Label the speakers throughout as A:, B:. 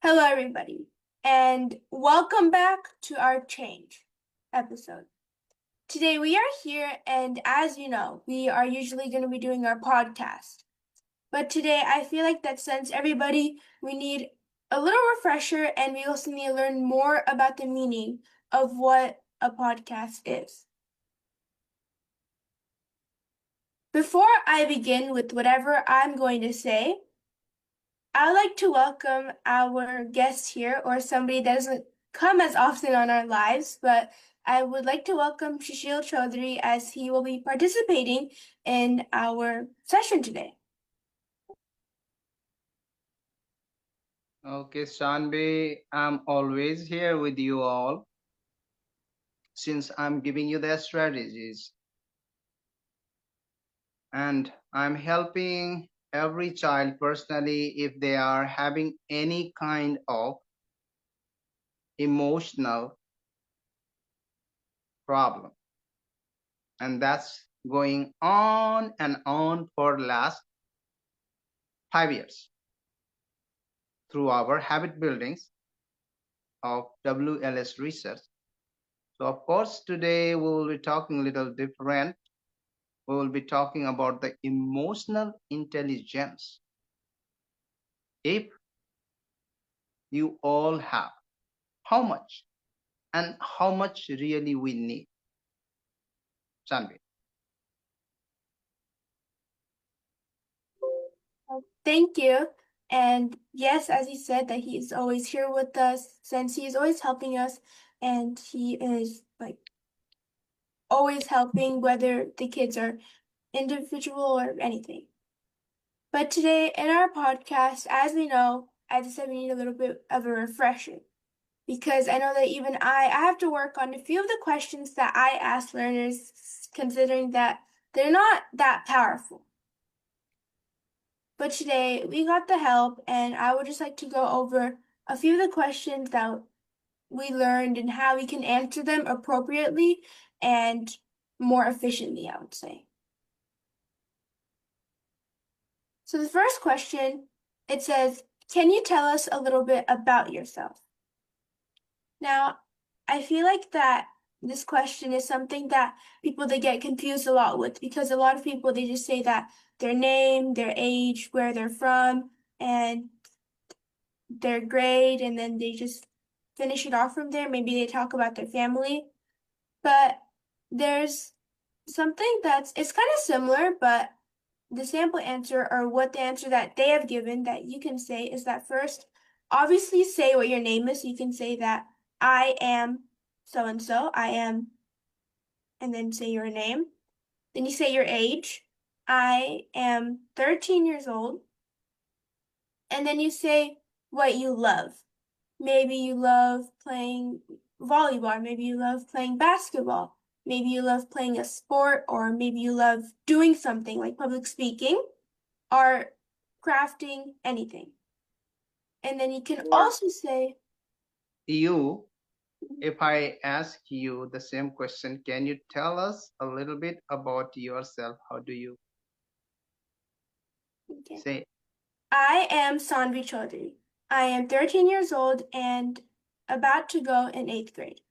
A: Hello, everybody, and welcome back to our change episode. Today we are here, and as you know, we are usually going to be doing our podcast. But today I feel like that since we need a little refresher, and we also need to learn more about the meaning of what a podcast is. Before I begin with whatever I'm going to say, I'd like to welcome our guest here, or somebody that doesn't come as often on our lives, but I would like to welcome Shishil Chaudhary as he will be participating in our session today.
B: Okay, Shanbi, I'm always here with you all since I'm giving you the strategies and I'm helping every child personally if they are having any kind of emotional problem. And that's going on and on for last 5 years through our habit buildings of WLS Research. So of course, today we will be talking a little different. We will be talking about the emotional intelligence. If you all have, how much and how much really we need? Sanvi.
A: Thank you. And yes, as he said, that he is always here with us since he is always helping us, and he is like always helping whether the kids are individual or anything. But today in our podcast, as we know, as I said, we need a little bit of a refresher because I know that even I have to work on a few of the questions that I ask learners, considering that they're not that powerful. But today we got the help, and I would just like to go over a few of the questions that we learned and how we can answer them appropriately and more efficiently, I would say. So the first question, it says, can you tell us a little bit about yourself? Now, I feel like that this question is something that people they get confused a lot with because a lot of people they just say that their name, their age, where they're from, and their grade, and then they just finish it off from there. Maybe they talk about their family. But there's something it's kind of similar, but the sample answer or what the answer that they have given that you can say is that first, obviously say what your name is. You can say that I am so and so, I am, and then say your name. Then you say your age. I am 13 years old. And then you say what you love. Maybe you love playing volleyball. Maybe you love playing basketball. Maybe you love playing a sport, or maybe you love doing something like public speaking, art, crafting, anything. And then you can
B: For
A: also say,
B: you, if I ask you the same question, can you tell us a little bit about yourself? How do you
A: okay,
B: say?
A: I am Sanvi Chaudhary. I am 13 years old and about to go in 8th grade.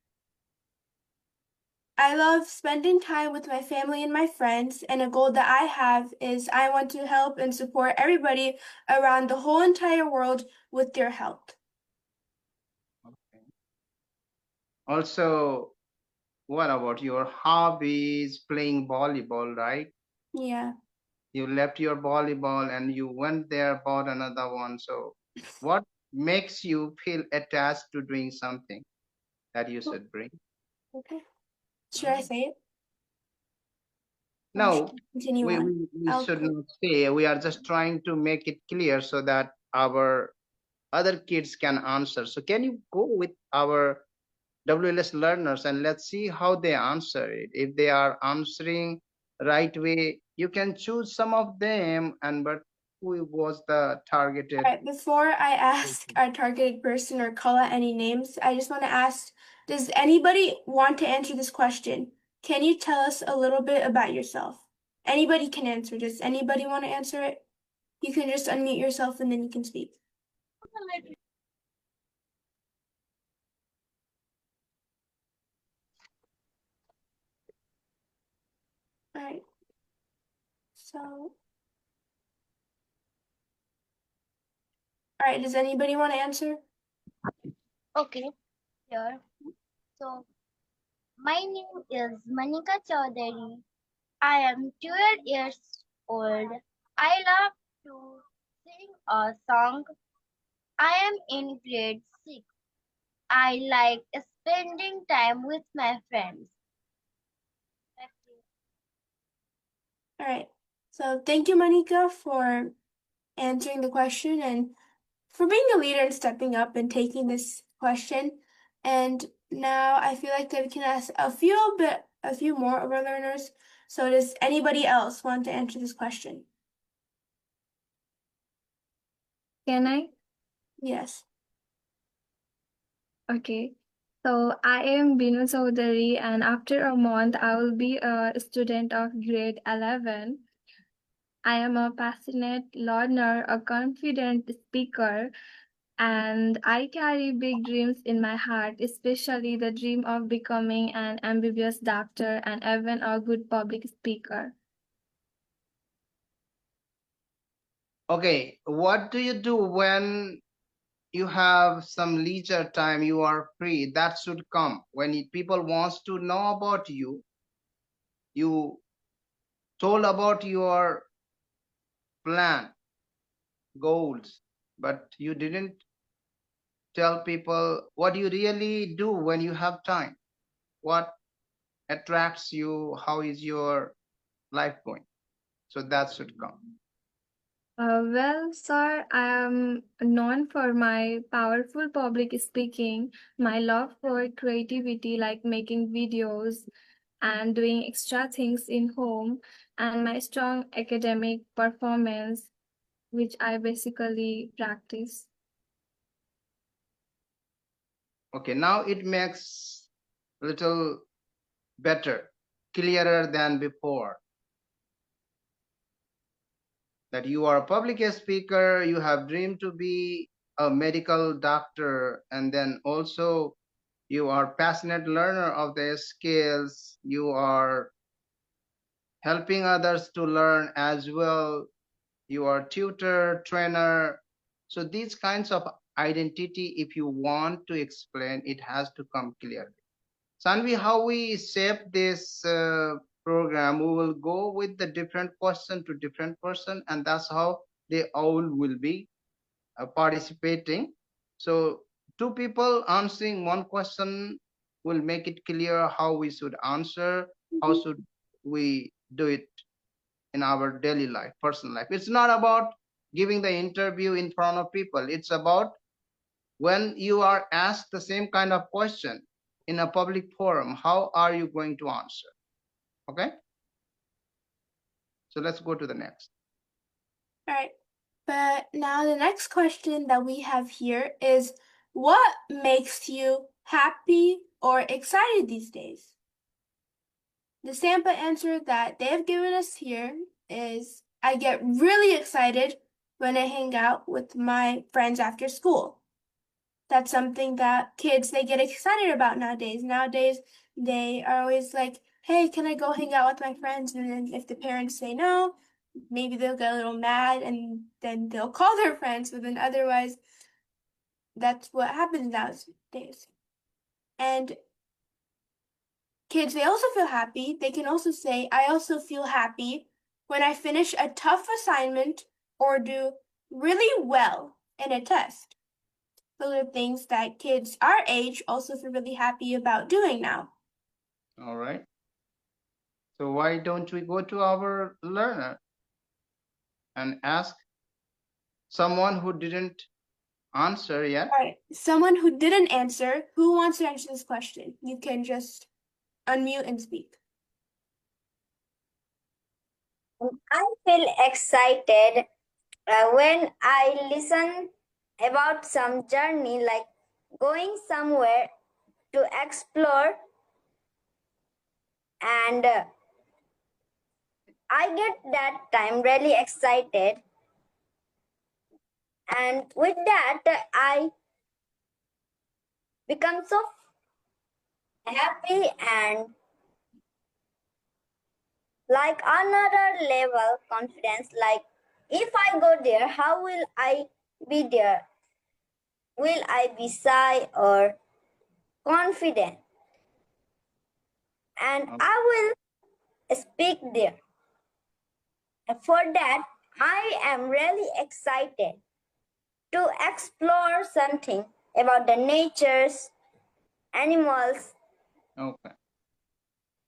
A: I love spending time with my family and my friends, and a goal that I have is I want to help and support everybody around the whole entire world with their health.
B: Okay. Also, what about your hobbies? Playing volleyball, right?
A: Yeah.
B: You left your volleyball and you went there, bought another one. So, what makes you feel attached to doing something that you should bring?
A: Okay. Should I say it? Or should
B: No,
A: I continue
B: we,
A: on?
B: we, we
A: I'll
B: should
A: co-
B: not say. We are just trying to make it clear so that our other kids can answer. So, can you go with our WLS learners and let's see how they answer it? If they are answering right way, you can choose some of them. And but who was the targeted?
A: All right, before I ask our targeted person or call out any names, I just want to ask, does anybody want to answer this question? Can you tell us a little bit about yourself? Anybody can answer. Does anybody want to answer it? You can just unmute yourself and then you can speak. All right. So, all right, does anybody want to answer?
C: Okay, sure. So, my name is Manika Chaudhary. I am 12 years old. I love to sing a song. I am in grade 6. I like spending time with my friends.
A: All right. So thank you, Monica, for answering the question and for being a leader and stepping up and taking this question. And now I feel like that we can ask a few more of our learners. So does anybody else want to answer this question?
D: Can I?
A: Yes.
D: Okay. So I am Binu Chaudhary, and after a month, I will be a student of grade 11. I am a passionate learner, a confident speaker, and I carry big dreams in my heart, especially the dream of becoming an MBBS doctor and even a good public speaker.
B: Okay, what do you do when you have some leisure time, you are free? That should come when people wants to know about you. You told about your plan, goals, but you didn't tell people what you really do when you have time. What attracts you? How is your life going? So that should come.
D: Well, sir, I am known for my powerful public speaking, my love for creativity, like making videos and doing extra things in home, and my strong academic performance, which I basically practice.
B: Okay, now it makes a little better, clearer than before. That you are a public speaker, you have dreamed to be a medical doctor, and then also you are passionate learner of the skills, you are helping others to learn as well, you are tutor, trainer. So these kinds of identity, if you want to explain, it has to come clearly. Sanvi, how we shape this program, we will go with the different person to different person, and that's how they all will be participating. So two people answering one question will make it clear how we should answer, how should we do it in our daily life, personal life. It's not about giving the interview in front of people. It's about when you are asked the same kind of question in a public forum, how are you going to answer? Okay. So let's go to the next.
A: All right. But now the next question that we have here is, what makes you happy or excited these days? The sample answer that they have given us here is, I get really excited when I hang out with my friends after school. That's something that kids, they get excited about nowadays. Nowadays, they are always like, hey, can I go hang out with my friends? And then if the parents say no, maybe they'll get a little mad and then they'll call their friends. But then otherwise, that's what happens nowadays. And kids, they also feel happy. They can also say, I also feel happy when I finish a tough assignment or do really well in a test. Those are things that kids our age also feel really happy about doing now.
B: All right. So why don't we go to our learner and ask someone who didn't answer yet?
A: All right, someone who didn't answer, who wants to answer this question? You can just unmute and speak.
C: I feel excited when I listen about some journey, like going somewhere to explore, and I get that time really excited, and with that I become so happy and like another level confidence, like if I go there, how will I be there? Will I be shy or confident? And
B: Okay.
C: I will speak there. For that, I am really excited to explore something about the natures, animals.
B: Okay.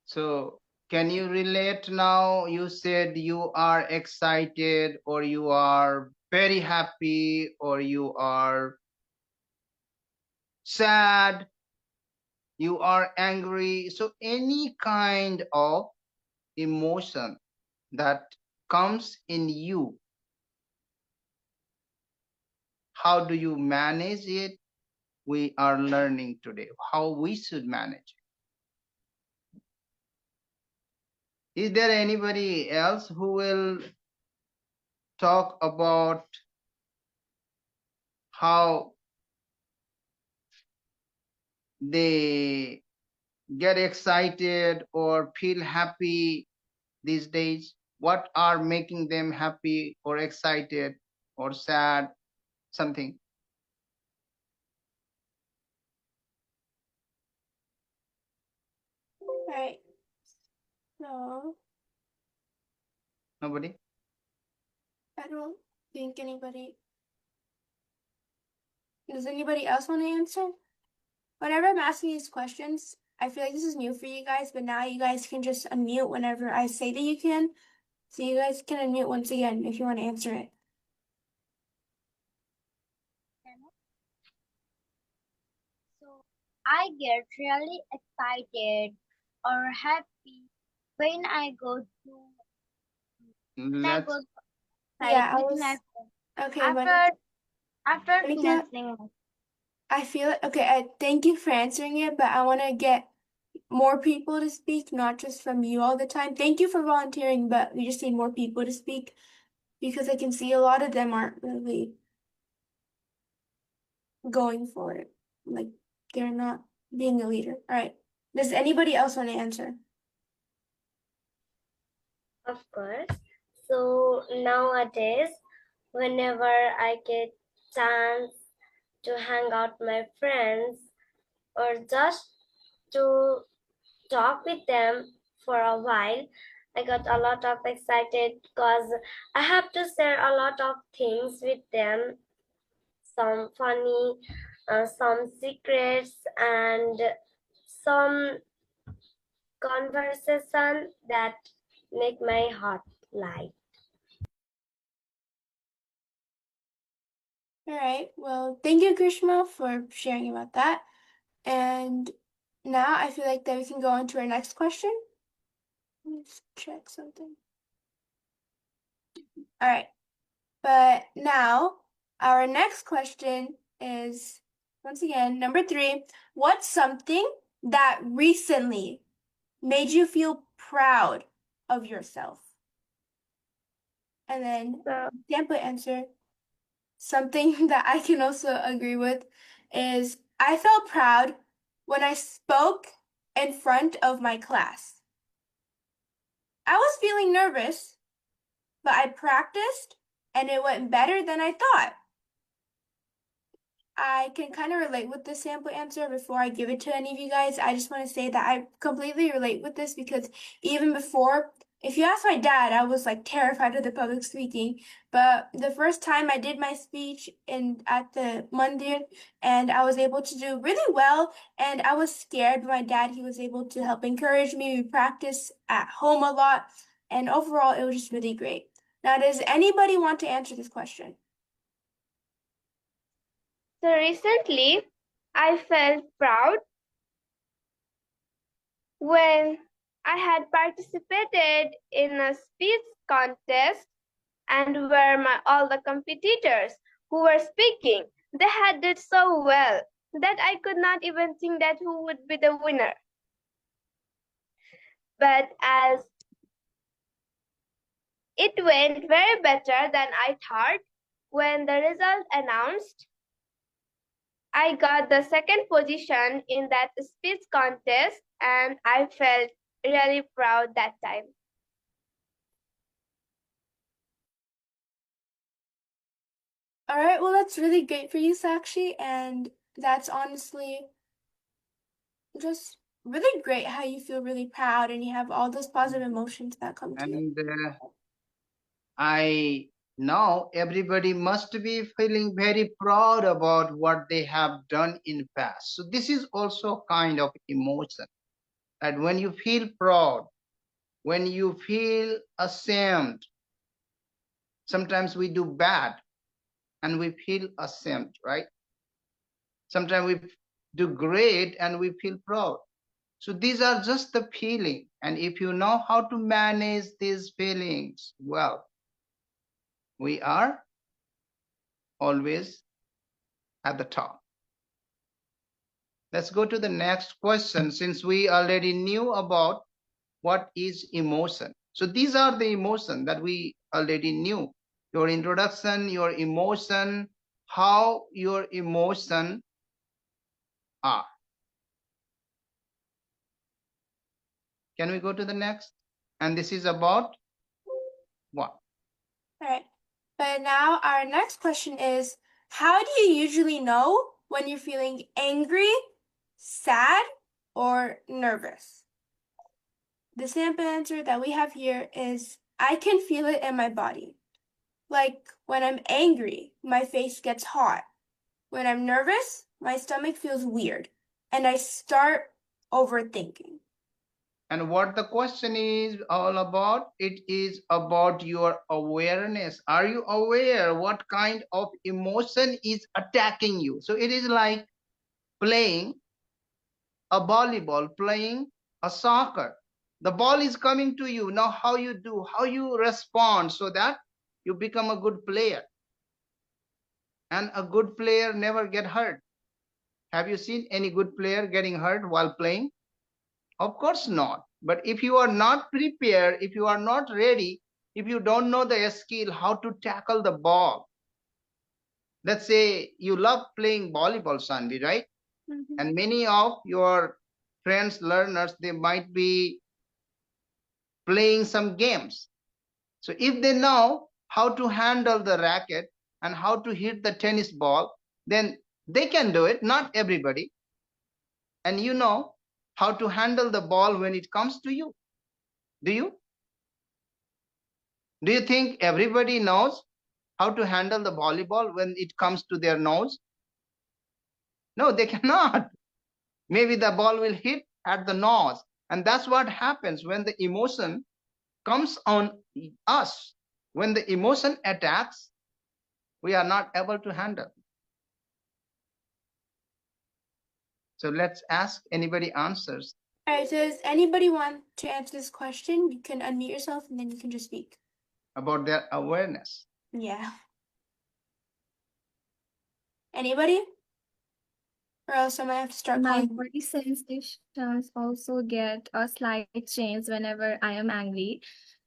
B: So can you relate now? You said you are excited, or you are very happy, or you are sad, you are angry. So any kind of emotion that comes in you, how do you manage it? We are learning today how we should manage it. Is there anybody else who will talk about how they get excited or feel happy these days? What are making them happy or excited or sad? Something.
A: Right. So
B: Nobody?
A: I don't think anybody. Does anybody else want to answer? Whenever I'm asking these questions, I feel like this is new for you guys, but now you guys can just unmute whenever I say that you can. So you guys can unmute once again if you want to answer it.
C: So I get really excited or happy when I go to when I go
B: Let's
C: outside
A: Yeah, I
C: with
A: was
C: my friends.
A: okay, Monica.
C: After
A: Monica,
C: finishing.
A: I feel okay. I thank you for answering it, but I want to get more people to speak, not just from you all the time. Thank you for volunteering, but we just need more people to speak because I can see a lot of them aren't really going for it. Like they're not being a leader. All right. Does anybody else want to answer?
E: Of course. So nowadays, whenever I get chance to hang out with my friends or just to talk with them for a while, I got a lot of excited because I have to share a lot of things with them, some funny, some secrets, and some conversation that make my heart light.
A: All right. Well, thank you, Grishma, for sharing about that. And now I feel like that we can go on to our next question. Let's check something. All right. But now our next question is once again number 3. What's something that recently made you feel proud of yourself? And then
D: So,
A: example answer. Something that I can also agree with is I felt proud when I spoke in front of my class. I was feeling nervous, but I practiced and it went better than I thought. I can kind of relate with this sample answer before I give it to any of you guys. I just want to say that I completely relate with this because even before, if you ask my dad, I was like terrified of the public speaking. But the first time I did my speech at the Mandir and I was able to do really well and I was scared, but my dad, he was able to help encourage me. We practice at home a lot and overall it was just really great. Now, does anybody want to answer this question?
D: so recently, I felt proud when I had participated in a speech contest and where all the competitors who were speaking, they had did so well that I could not even think that who would be the winner. But as it went very better than I thought, when the result announced, I got the second position in that speech contest and I felt really proud that time.
A: All right, well, that's really great for you, Sakshi, and that's honestly just really great how you feel really proud and you have all those positive emotions that come to you.
B: And I know everybody must be feeling very proud about what they have done in past. So this is also kind of emotion. That when you feel proud, when you feel ashamed, sometimes we do bad and we feel ashamed, right? Sometimes we do great and we feel proud. So these are just the feeling. And if you know how to manage these feelings, well, we are always at the top. Let's go to the next question, since we already knew about what is emotion. So these are the emotion that we already knew. Your introduction, your emotion, how your emotion are. Can we go to the next? And this is about what?
A: All right, but now our next question is, how do you usually know when you're feeling angry, sad, or nervous? The sample answer that we have here is, I can feel it in my body. Like when I'm angry, my face gets hot. When I'm nervous, my stomach feels weird, and I start overthinking.
B: And what the question is all about, it is about your awareness. Are you aware what kind of emotion is attacking you? So it is like playing a volleyball, playing a soccer. The ball is coming to you. Now how you do, how you respond so that you become a good player. And a good player never get hurt. Have you seen any good player getting hurt while playing? Of course not. But if you are not prepared, if you are not ready, if you don't know the skill how to tackle the ball, let's say you love playing volleyball, Sandy, right?
A: Mhm.
B: And many of your friends, learners, they might be playing some games. So if they know how to handle the racket and how to hit the tennis ball, then they can do it. Not everybody. And you know how to handle the ball when it comes to you. Do you? Do you think everybody knows how to handle the volleyball when it comes to their nose? No, they cannot. Maybe the ball will hit at the nose. And that's what happens when the emotion comes on us. When the emotion attacks, we are not able to handle. So let's ask anybody answers.
A: All right, so does anybody want to answer this question? You can unmute yourself and then you can just speak.
B: About their awareness.
A: Yeah. Anybody? Or else I might have to start
D: My
A: calling.
D: body sensations also get a slight change whenever I am angry.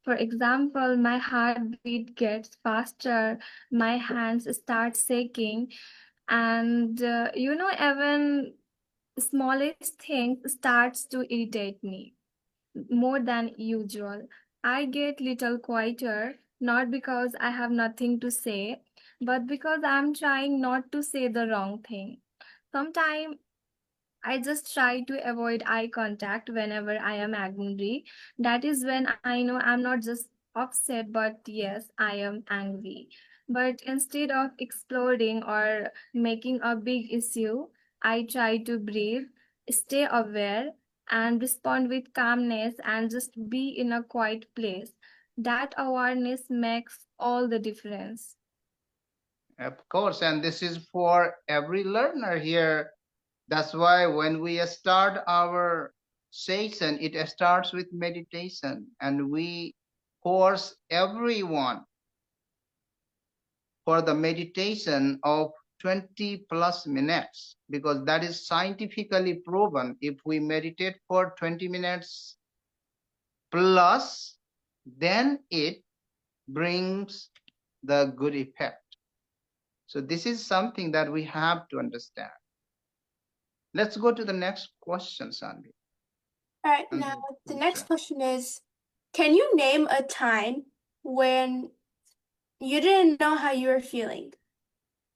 D: For example, my heartbeat gets faster, my hands start shaking, and even smallest things starts to irritate me more than usual. I get little quieter, not because I have nothing to say, but because I'm trying not to say the wrong thing. Sometimes I just try to avoid eye contact whenever I am angry. That is when I know I'm not just upset, but yes, I am angry. But instead of exploding or making a big issue, I try to breathe, stay aware, and respond with calmness and just be in a quiet place. That awareness makes all the difference.
B: Of course, and this is for every learner here. That's why when we start our session, it starts with meditation, and we force everyone for the meditation of 20 plus minutes, because that is scientifically proven. If we meditate for 20 minutes plus, then it brings the good effect. So this is something that we have to understand. Let's go to the next question, Sandy.
A: All right, now the next question is, can you name a time when you didn't know how you were feeling?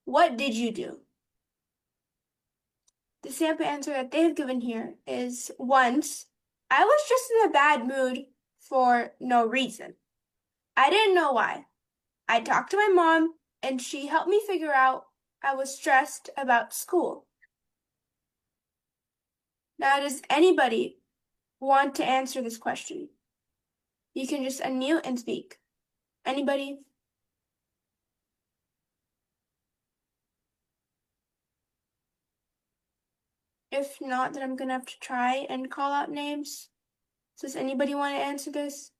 A: What did you do? The sample answer that they have given here is once, I was just in a bad mood for no reason. I didn't know why. I talked to my mom and she helped me figure out I was stressed about school. Now, does anybody want to answer this question? You can just unmute and speak. Anybody? If not, then I'm gonna have to try and call out names. So does anybody want to answer this?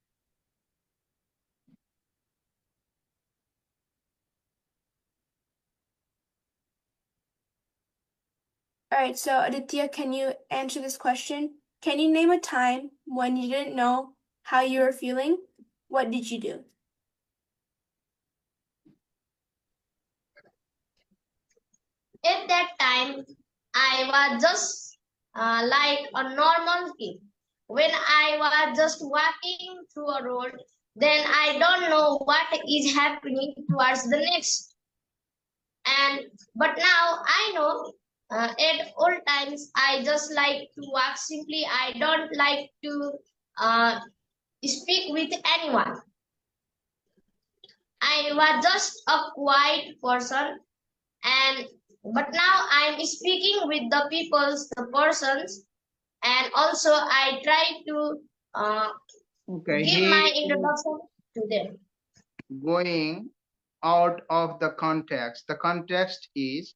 A: All right, so Aditya, can you answer this question? Can you name a time when you didn't know how you were feeling? What did you do?
C: At that time, I was just like a normal kid. When I was just walking through a road, then I don't know what is happening towards the next. But now I know at all times I just like to walk simply. I don't like to speak with anyone. I was just a quiet person, but now I'm speaking with the persons, and also I try to
B: Okay,
C: give
B: he
C: my
B: is
C: introduction to them.
B: going out of the context. The context is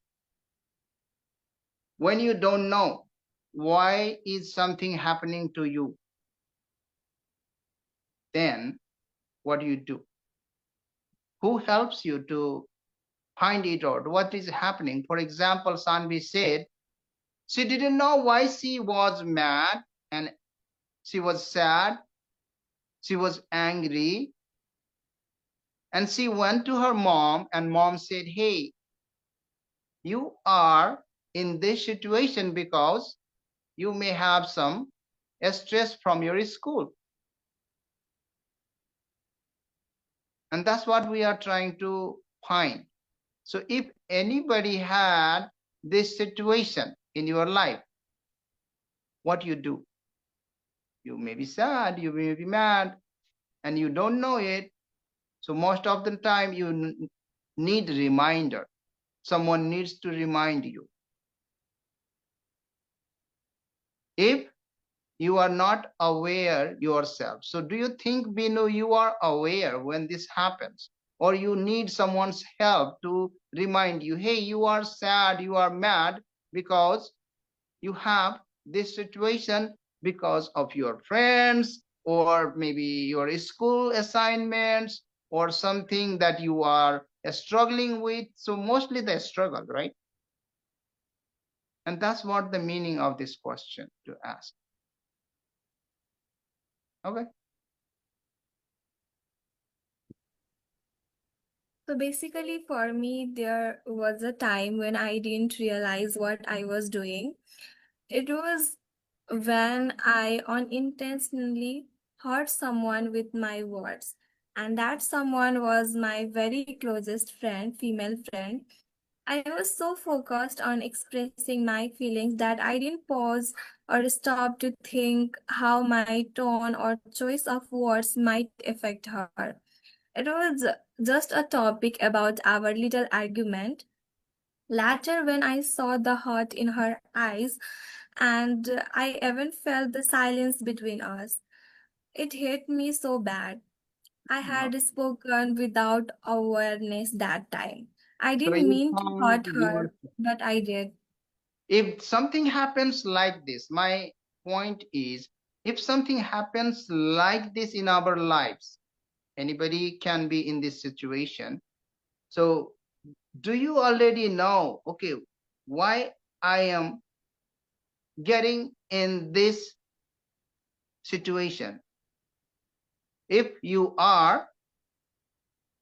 B: when you don't know why is something happening to you, then what do you do? Who helps you to find it out? What is happening? For example, Sanvi said she didn't know why she was mad and she was sad, she was angry, and she went to her mom and mom said, hey, you are in this situation because you may have some stress from your school. And that's what we are trying to find. So if anybody had this situation in your life, what you do? You may be sad, you may be mad, and you don't know it. So most of the time you need a reminder. Someone needs to remind you. If you are not aware yourself. So do you think, Binu, you are aware when this happens? Or you need someone's help to remind you, hey, you are sad, you are mad because you have this situation because of your friends or maybe your school assignments or something that you are struggling with. So mostly the struggle, right? And that's what the meaning of this question to ask. Okay.
D: So basically, for me, there was a time when I didn't realize what I was doing. It was when I unintentionally hurt someone with my words. And that someone was my very closest friend, female friend. I was so focused on expressing my feelings that I didn't pause or stop to think how my tone or choice of words might affect her. It was just a topic about our little argument. Later, when I saw the hurt in her eyes, and I even felt the silence between us, it hit me so bad. I had spoken without awareness that time. I
B: So
D: didn't
B: you
D: mean to
B: found
D: hurt
B: yourself.
D: her, but I did.
B: If something happens like this, my point is, if something happens like this in our lives, anybody can be in this situation. So do you already know, okay, why I am getting in this situation? If you are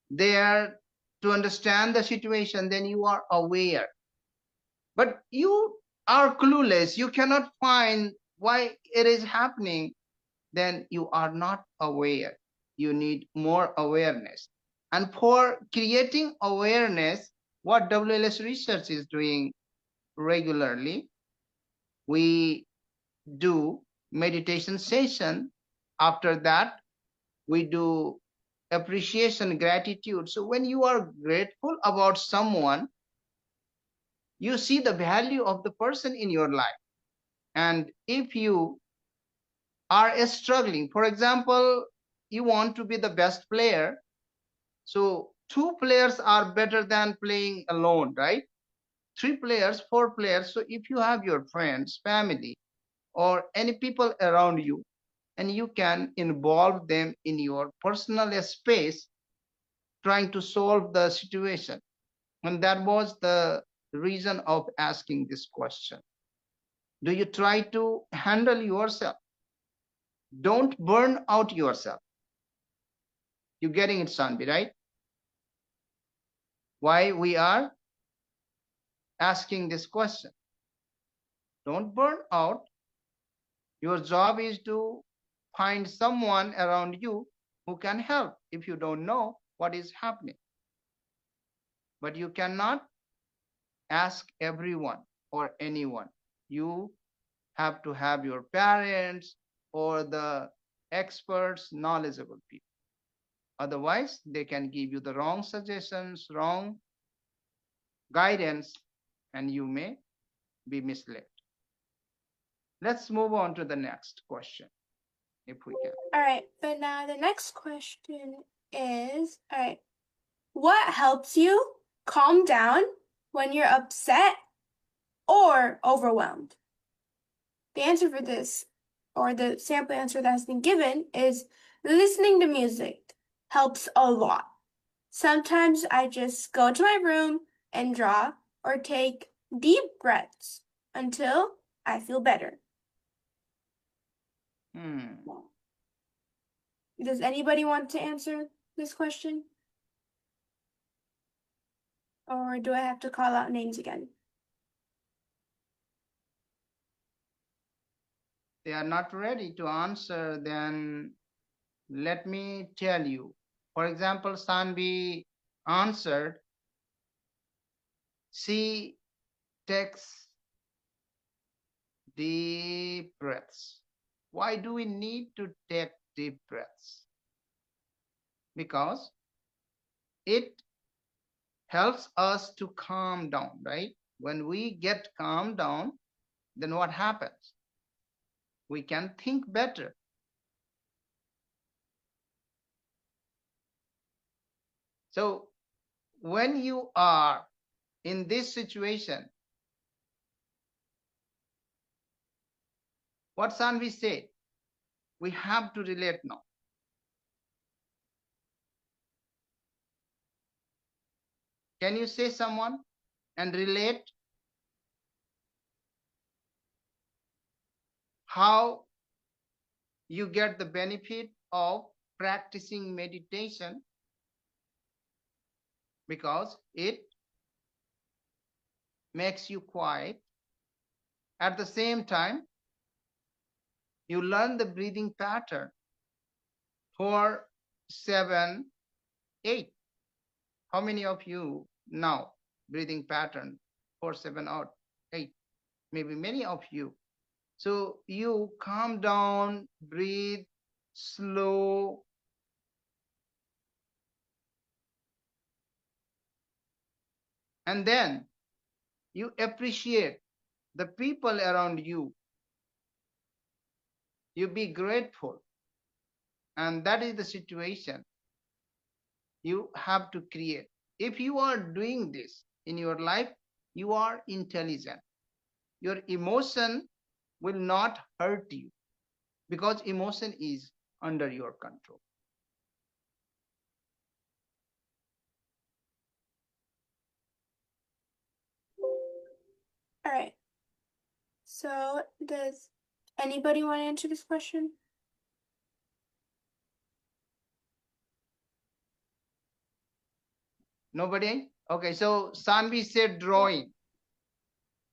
B: there to understand the situation, then you are aware. But you are clueless, you cannot find why it is happening, then you are not aware. You need more awareness. And for creating awareness, what WLS Research is doing regularly, we do meditation session. After that, we do appreciation, gratitude. So when you are grateful about someone, you see the value of the person in your life. And if you are struggling, for example, you want to be the best player, so 2 players are better than playing alone, right? 3 players, 4 players. So if you have your friends, family, or any people around you, and you can involve them in your personal space trying to solve the situation. And that was the reason of asking this question. Do you try to handle yourself? Don't burn out yourself. You're getting it, Sanvi, right? Why we are asking this question? Don't burn out. Your job is to find someone around you who can help if you don't know what is happening. But you cannot ask everyone or anyone. You have to have your parents or the experts, knowledgeable people. Otherwise, they can give you the wrong suggestions, wrong guidance, and you may be misled. Let's move on to the next question, if we can.
A: All right, but now the next question is, all right, what helps you calm down when you're upset or overwhelmed? The answer for this, or the sample answer that has been given, is listening to music helps a lot. Sometimes I just go to my room and draw or take deep breaths until I feel better. Does anybody want to answer this question? Or do I have to call out names again?
B: They are not ready to answer, then let me tell you. For example, Sanvi answered, she takes deep breaths. Why do we need to take deep breaths? Because it helps us to calm down, right? When we get calmed down, then what happens? We can think better. So when you are in this situation, what Sanvi said, we have to relate now. Can you say someone and relate how you get the benefit of practicing meditation? Because it makes you quiet. At the same time, you learn the breathing pattern 4, 7, 8. How many of you now breathing pattern 4, 7, or 8? Maybe many of you. So you calm down, breathe slow, and then you appreciate the people around you. You be grateful. And that is the situation you have to create. If you are doing this in your life, you are intelligent. Your emotion will not hurt you because emotion is under your control.
A: All right. So does anybody want to answer this question?
B: Nobody? Okay, so Sanvi said drawing.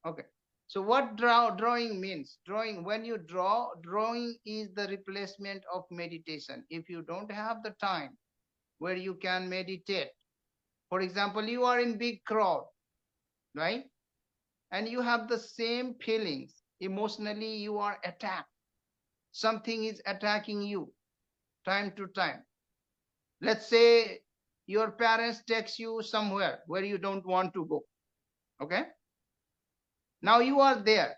B: Okay, so what drawing means? Drawing, when you draw, drawing is the replacement of meditation. If you don't have the time where you can meditate, For example, you are in big crowd, right? And you have the same feelings. Emotionally, you are attacked. Something is attacking you time to time. Let's say your parents text you somewhere where you don't want to go. Okay? Now you are there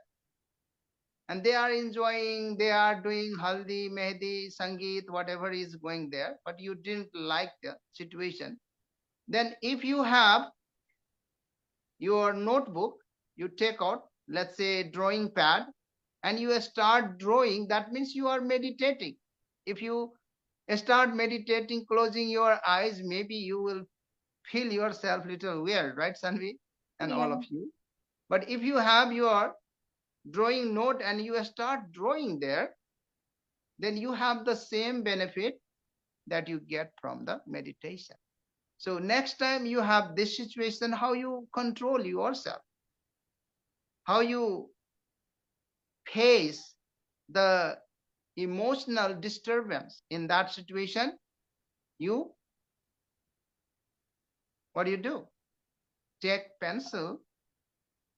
B: and they are enjoying, they are doing haldi, mehdi, sangeet, whatever is going there, but you didn't like the situation. Then if you have your notebook, you take out, let's say, drawing pad, and you start drawing, that means you are meditating. If you start meditating, closing your eyes, maybe you will feel yourself little weird, right, Sanvi? And all
A: Yeah.
B: of you. But if you have your drawing note and you start drawing there, then you have the same benefit that you get from the meditation. So next time you have this situation, how you control yourself, how you face the emotional disturbance in that situation, you, what do? Take pencil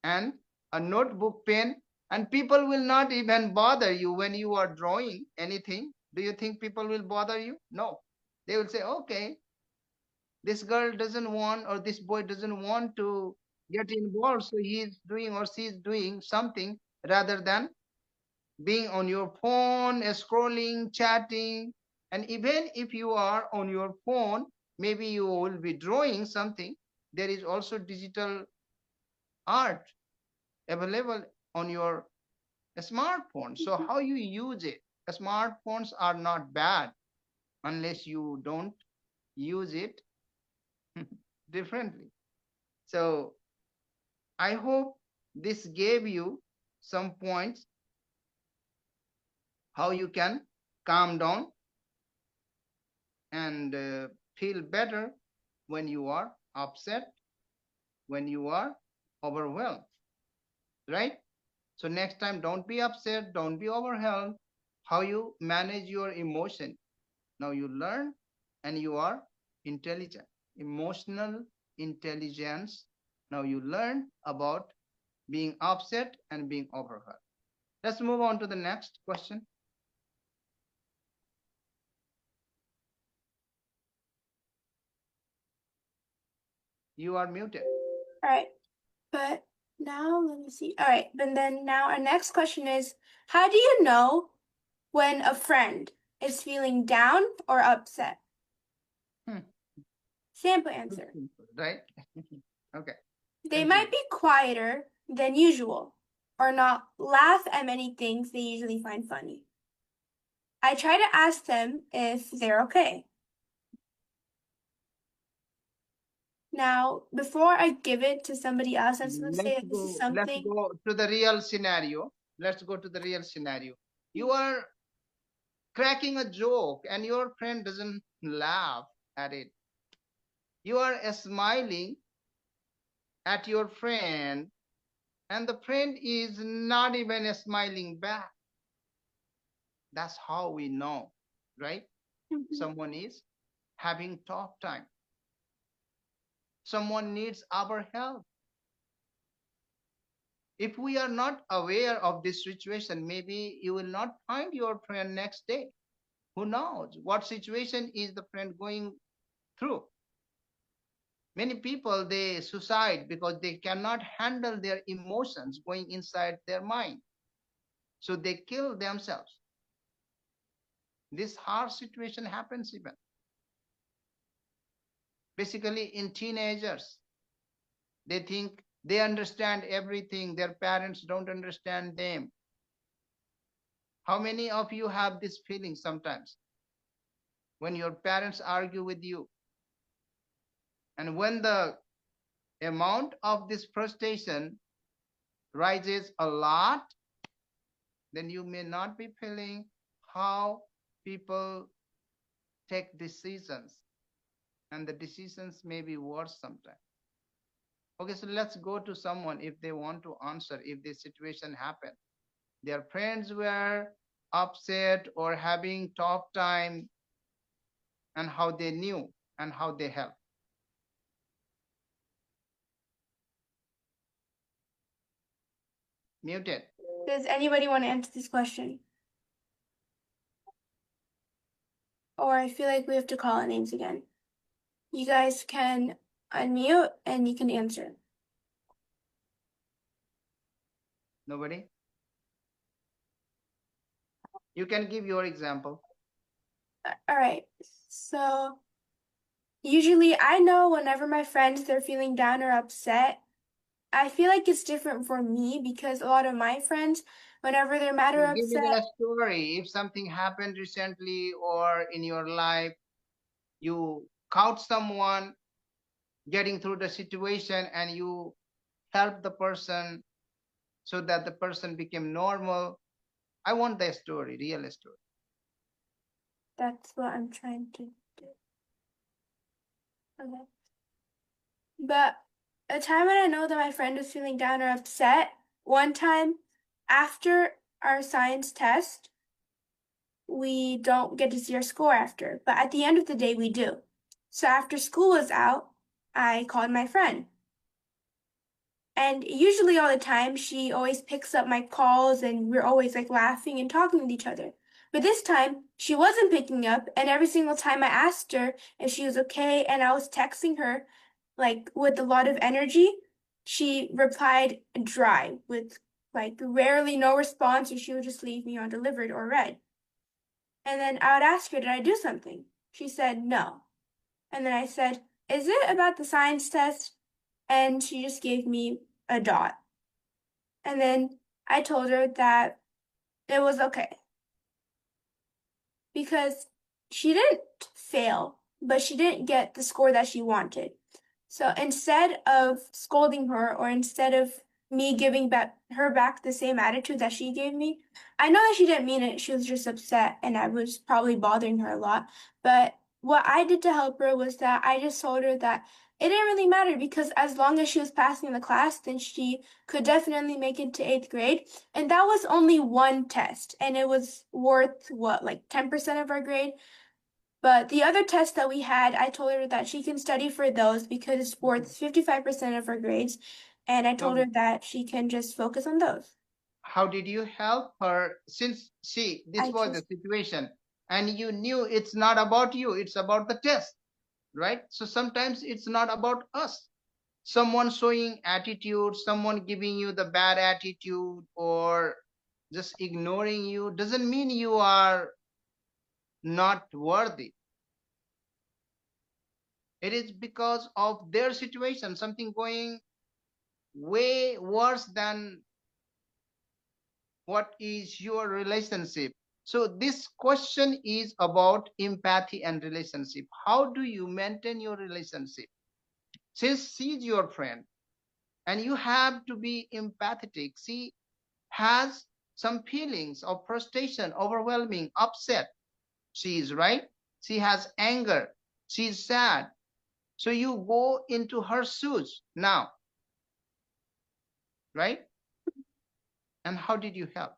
B: and a notebook, pen, and people will not even bother you when you are drawing anything. Do you think people will bother you? No. They will say, okay, this girl doesn't want, or this boy doesn't want to get involved, so he is doing or she is doing something rather than being on your phone, scrolling, chatting. And even if you are on your phone, maybe you will be drawing something. There is also digital art available on your smartphone. So how you use it? Smartphones are not bad unless you don't use it differently. So I hope this gave you some points how you can calm down and feel better when you are upset, when you are overwhelmed, right? So next time, don't be upset, don't be overwhelmed. How you manage your emotion. Now you learn and you are intelligent. Emotional intelligence. Now you learn about being upset and being overwhelmed. Let's move on to the next question. You are muted.
A: All right. But now let me see. All right. But then now our next question is, how do you know when a friend is feeling down or upset?
B: Hmm.
A: Sample answer.
B: Right? Okay.
A: They
B: Continue.
A: might be quieter than usual or not laugh at many things they usually find funny. I try to ask them if they're okay. Now, before I give it to somebody else, I'm just going to say that this is
B: Let's
A: something.
B: go to the real scenario. Let's go to the real scenario. You are cracking a joke and your friend doesn't laugh at it. You are smiling at your friend and the friend is not even smiling back. That's how we know, right? Someone is having tough time. Someone needs our help. If we are not aware of this situation, maybe you will not find your friend next day. Who knows what situation is the friend going through? Many people, they suicide because they cannot handle their emotions going inside their mind. So they kill themselves. This harsh situation happens even. Basically in teenagers, they think they understand everything. Their parents don't understand them. How many of you have this feeling sometimes when your parents argue with you? And when the amount of this frustration rises a lot, then you may not be feeling how people take decisions, and the decisions may be worse sometimes. Okay, so let's go to someone if they want to answer if this situation happened. Their friends were upset or having tough time, and how they knew and how they helped. Muted.
A: Does anybody want to answer this question? Or I feel like we have to call out names again. You guys can unmute and you can answer.
B: Nobody? You can give your example.
A: All right. So usually I know whenever my friends they're feeling down or upset. I feel like it's different for me because a lot of my friends, whenever they're mad or
B: So give me
A: upset,
B: a story. If something happened recently or in your life, you caught someone getting through the situation and you help the person so that the person became normal. I want the story, real story.
A: that's what I'm trying to do. Okay. But a time when I know that my friend was feeling down or upset, one time after our science test, we don't get to see our score after, but at the end of the day, we do. So after school was out, I called my friend. And usually all the time, she always picks up my calls and we're always like laughing and talking with each other. But this time, she wasn't picking up, and every single time I asked her if she was okay and I was texting her like with a lot of energy, she replied dry with like rarely no response, or she would just leave me undelivered or read. And then I would ask her, did I do something? She said no. And then I said, is it about the science test? And she just gave me a dot. And then I told her that it was okay because she didn't fail, but she didn't get the score that she wanted. So instead of scolding her or instead of me giving her back the same attitude that she gave me, I know that she didn't mean it. She was just upset and I was probably bothering her a lot. But what I did to help her was that I just told her that it didn't really matter because as long as she was passing the class, then she could definitely make it to 8th grade. And that was only one test and it was worth what, like 10% of our grade? But the other tests that we had, I told her that she can study for those because it's worth 55% of her grades. And I told
B: So
A: her that she can just focus on those.
B: how did you help her? Since this
A: I
B: was the
A: just,
B: situation and you knew it's not about you, it's about the test, right? So sometimes it's not about us. Someone showing attitude, someone giving you the bad attitude or just ignoring you doesn't mean you are not worthy. It is because of their situation, something going way worse than what is your relationship. So this question is about empathy and relationship. How do you maintain your relationship? Since she's your friend and you have to be empathetic, she has some feelings of frustration, overwhelming, upset. She is right. She has anger. She is sad. So you go into her shoes now, right? And how did you help?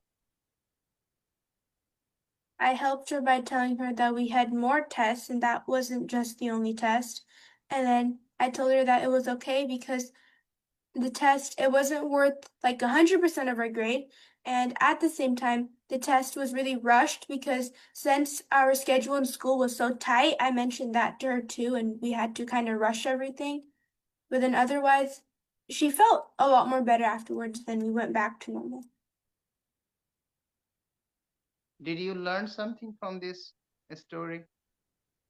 A: I helped her by telling her that we had more tests and that wasn't just the only test. And then I told her that it was okay because the test, it wasn't worth like 100% of our grade. And at the same time, the test was really rushed because since our schedule in school was so tight, I mentioned that to her too, and we had to kind of rush everything. But then otherwise, she felt a lot more better afterwards than we went back to normal.
B: Did you learn something from this story?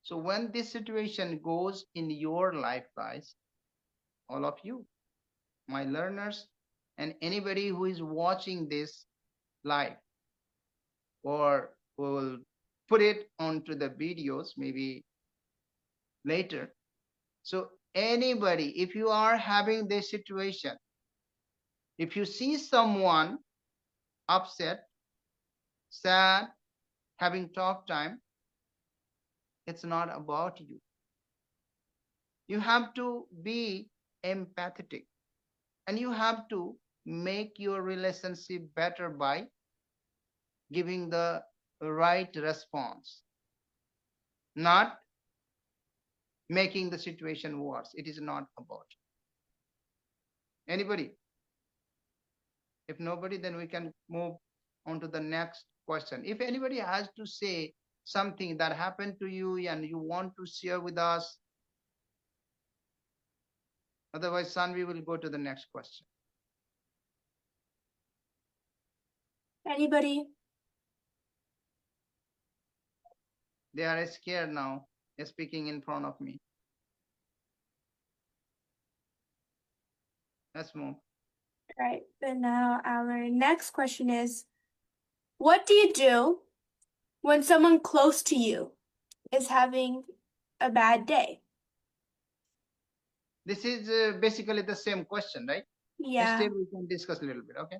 B: So when this situation goes in your life, guys, all of you, my learners, and anybody who is watching this live or who will put it onto the videos maybe later. So anybody, if you are having this situation, if you see someone upset, sad, having tough time, it's not about you. You have to be empathetic and you have to make your relationship better by giving the right response, not making the situation worse. It is not about you. Anybody? If nobody, then we can move on to the next question. If anybody has to say something that happened to you and you want to share with us, otherwise, Sanvi will go to the next question.
A: Anybody?
B: They are scared now, speaking in front of me. Let's move.
A: All right, but now our next question is, what do you do when someone close to you is having a bad day?
B: This is basically the same question, right?
A: Yeah.
B: Still, we can discuss a little bit, okay?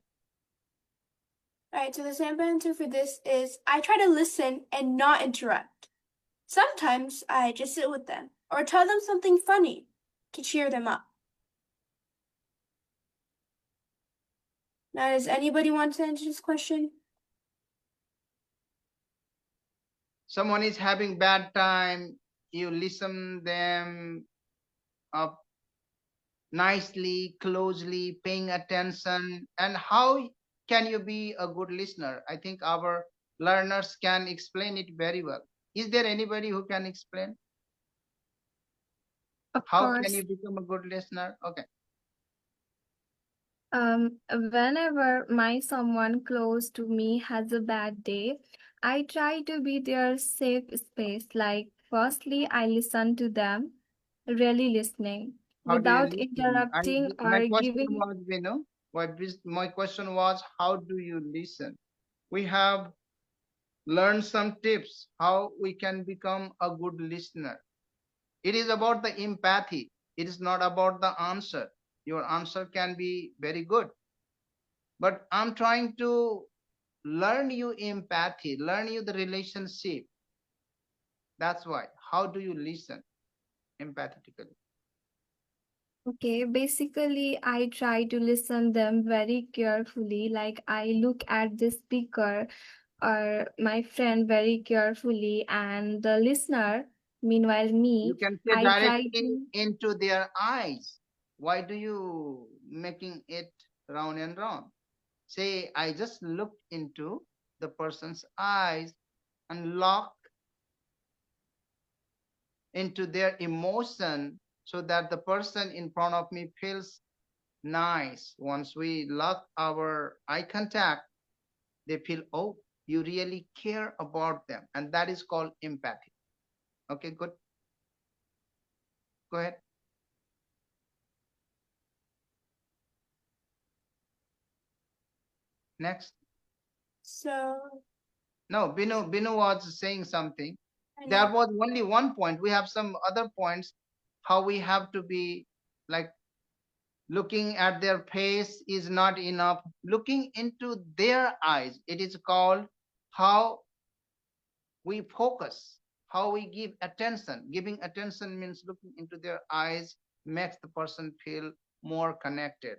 A: All right, so the sample answer for this is I try to listen and not interrupt. Sometimes I just sit with them or tell them something funny to cheer them up. Now, does anybody want to answer this question?
B: Someone is having bad time, you listen them up nicely, closely, paying attention. And how can you be a good listener? I think our learners can explain it very well. Is there anybody who can explain?
D: Of
B: How
D: course.
B: can you become a good listener? Okay.
D: Whenever my someone close to me has a bad day, I try to be their safe space. Like, firstly, I listen to them, really listening,
B: How do you
D: without
B: listen?
D: interrupting
B: My
D: or
B: question
D: giving.
B: was, my question was, how do you listen? We have learned some tips how we can become a good listener. It is about the empathy. It is not about the answer. Your answer can be very good, but I'm trying to learn you empathy, learn you the relationship. That's why. How do you listen empathetically?
D: Okay, basically, I try to listen them very carefully. Like, I look at the speaker or my friend very carefully, and the listener, meanwhile
B: You
D: me,
B: can say
D: I try
B: directly
D: to.
B: into their eyes. Why do you making it round and round? Say, I just looked into the person's eyes and lock into their emotion so that the person in front of me feels nice. Once we lock our eye contact, they feel, oh, you really care about them. And that is called empathy. Okay, good. Go ahead. Next.
A: So,
B: No, Binu was saying something.
A: I
B: There
A: know.
B: was only one point. We have some other points how we have to be like looking at their face is not enough. Looking into their eyes, it is called how we focus, how we give attention. Giving attention means looking into their eyes makes the person feel more connected.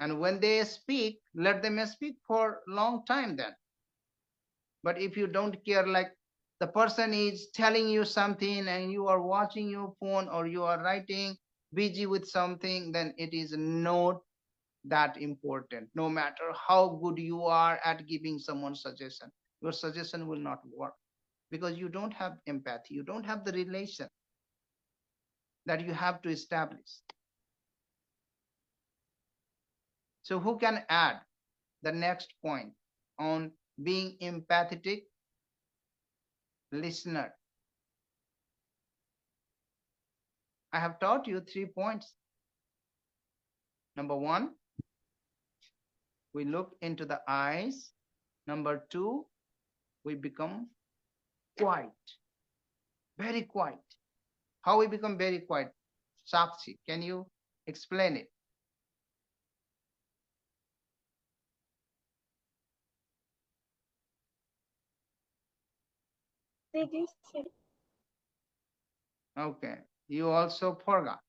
B: And when they speak, let them speak for a long time then. But if you don't care, like the person is telling you something and you are watching your phone or you are writing, busy with something, then it is not that important. No matter how good you are at giving someone suggestion, your suggestion will not work because you don't have empathy. You don't have the relation that you have to establish. So who can add the next point on being empathetic listener? I have taught you 3 points. Number 1, we look into the eyes. Number 2, we become quiet, very quiet. How we become very quiet? Sakshi, can you explain it? Okay, you also forgot.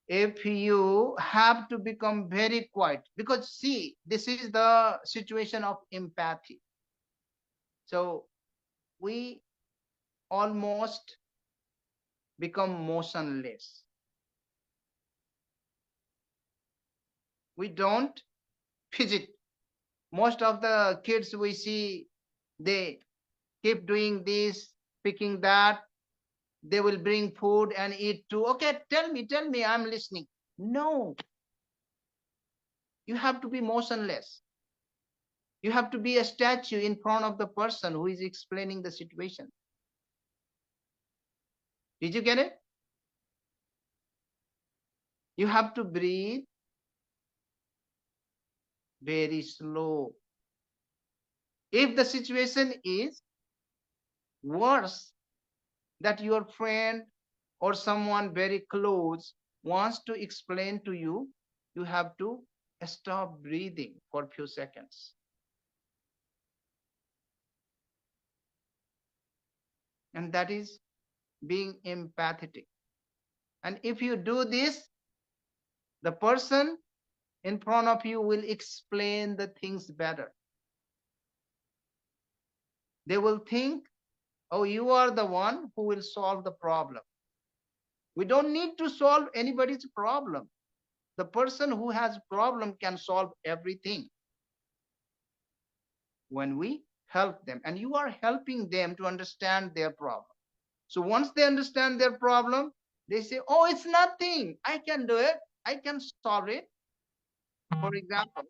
B: If you have to become very quiet, because see, this is the situation of empathy. So we almost become motionless. We don't fidget. Most of the kids we see, they keep doing this, picking that. They will bring food and eat too. Okay, tell me, I'm listening. No, you have to be motionless. You have to be a statue in front of the person who is explaining the situation. Did you get it? You have to breathe very slow. If the situation is worse, that your friend or someone very close wants to explain to you, you have to stop breathing for a few seconds. And that is being empathetic. And if you do this, the person in front of you will explain the things better. They will think, oh, you are the one who will solve the problem. We don't need to solve anybody's problem. The person who has problem can solve everything when we help them, and you are helping them to understand their problem. So once they understand their problem, they say, oh, it's nothing, I can do it, I can solve it. For example,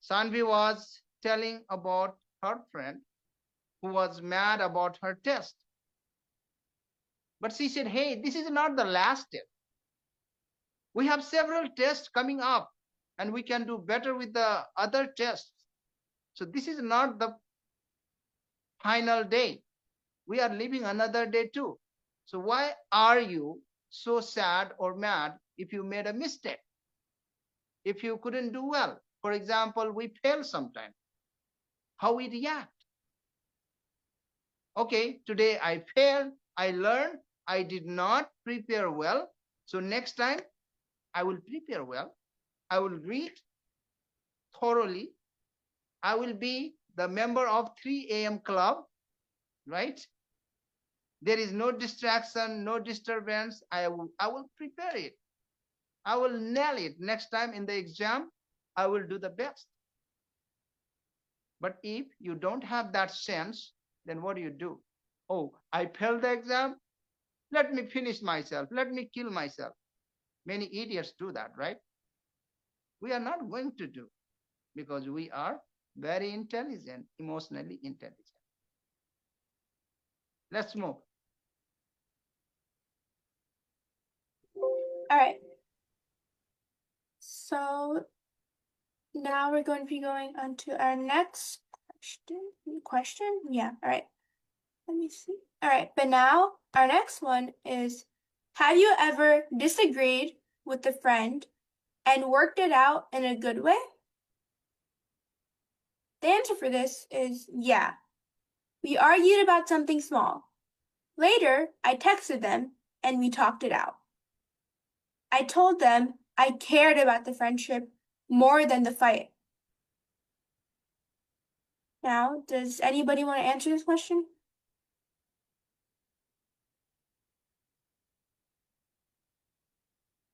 B: Sanvi was telling about her friend who was mad about her test, but she said, hey, this is not the last test. We have several tests coming up and we can do better with the other tests. So this is not the final day. We are living another day too. So why are you so sad or mad if you made a mistake? If you couldn't do well? For example, we fail sometime. How we react? Okay, today I failed, I learned, I did not prepare well. So next time I will prepare well. I will read thoroughly. I will be the member of 3 a.m. club, right? There is no distraction, no disturbance. I will prepare it. I will nail it. Next time in the exam, I will do the best. But if you don't have that sense, then what do? Oh, I failed the exam. Let me finish myself. Let me kill myself. Many idiots do that, right? We are not going to do, because we are very intelligent, emotionally intelligent. Let's move.
A: All right. So now we're going to be going on to our next question. Yeah. All right. Let me see. All right. But now our next one is, have you ever disagreed with a friend and worked it out in a good way? The answer for this is yeah. We argued about something small. Later, I texted them and we talked it out. I told them I cared about the friendship more than the fight. Now, does anybody want to answer this question?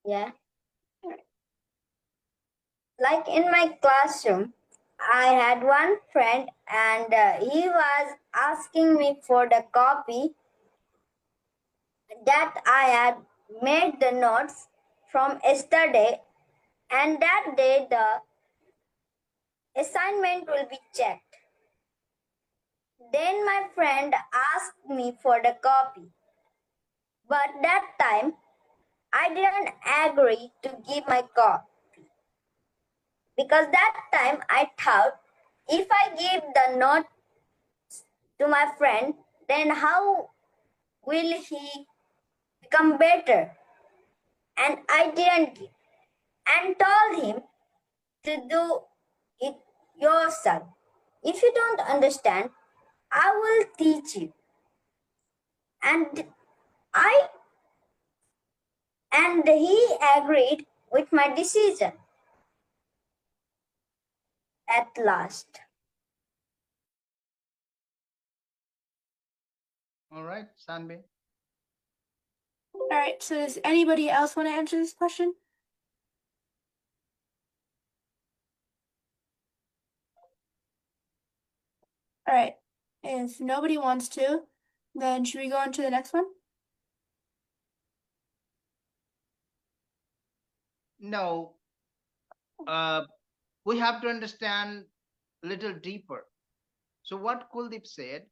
E: Yeah.
A: Alright.
E: Like in my classroom, I had one friend and he was asking me for the copy that I had made the notes from yesterday, and that day the assignment will be checked. Then my friend asked me for the copy, but that time I didn't agree to give my copy, because that time I thought if I give the note to my friend, then how will he become better? And I didn't give, and told him to do it yourself. If you don't understand, I will teach you. And he agreed with my decision at last.
B: All right, Sanbi.
A: All right, so does anybody else want to answer this question? All right. If nobody wants to, then should we go on to the next one?
B: No, we have to understand a little deeper. So what Kuldeep said,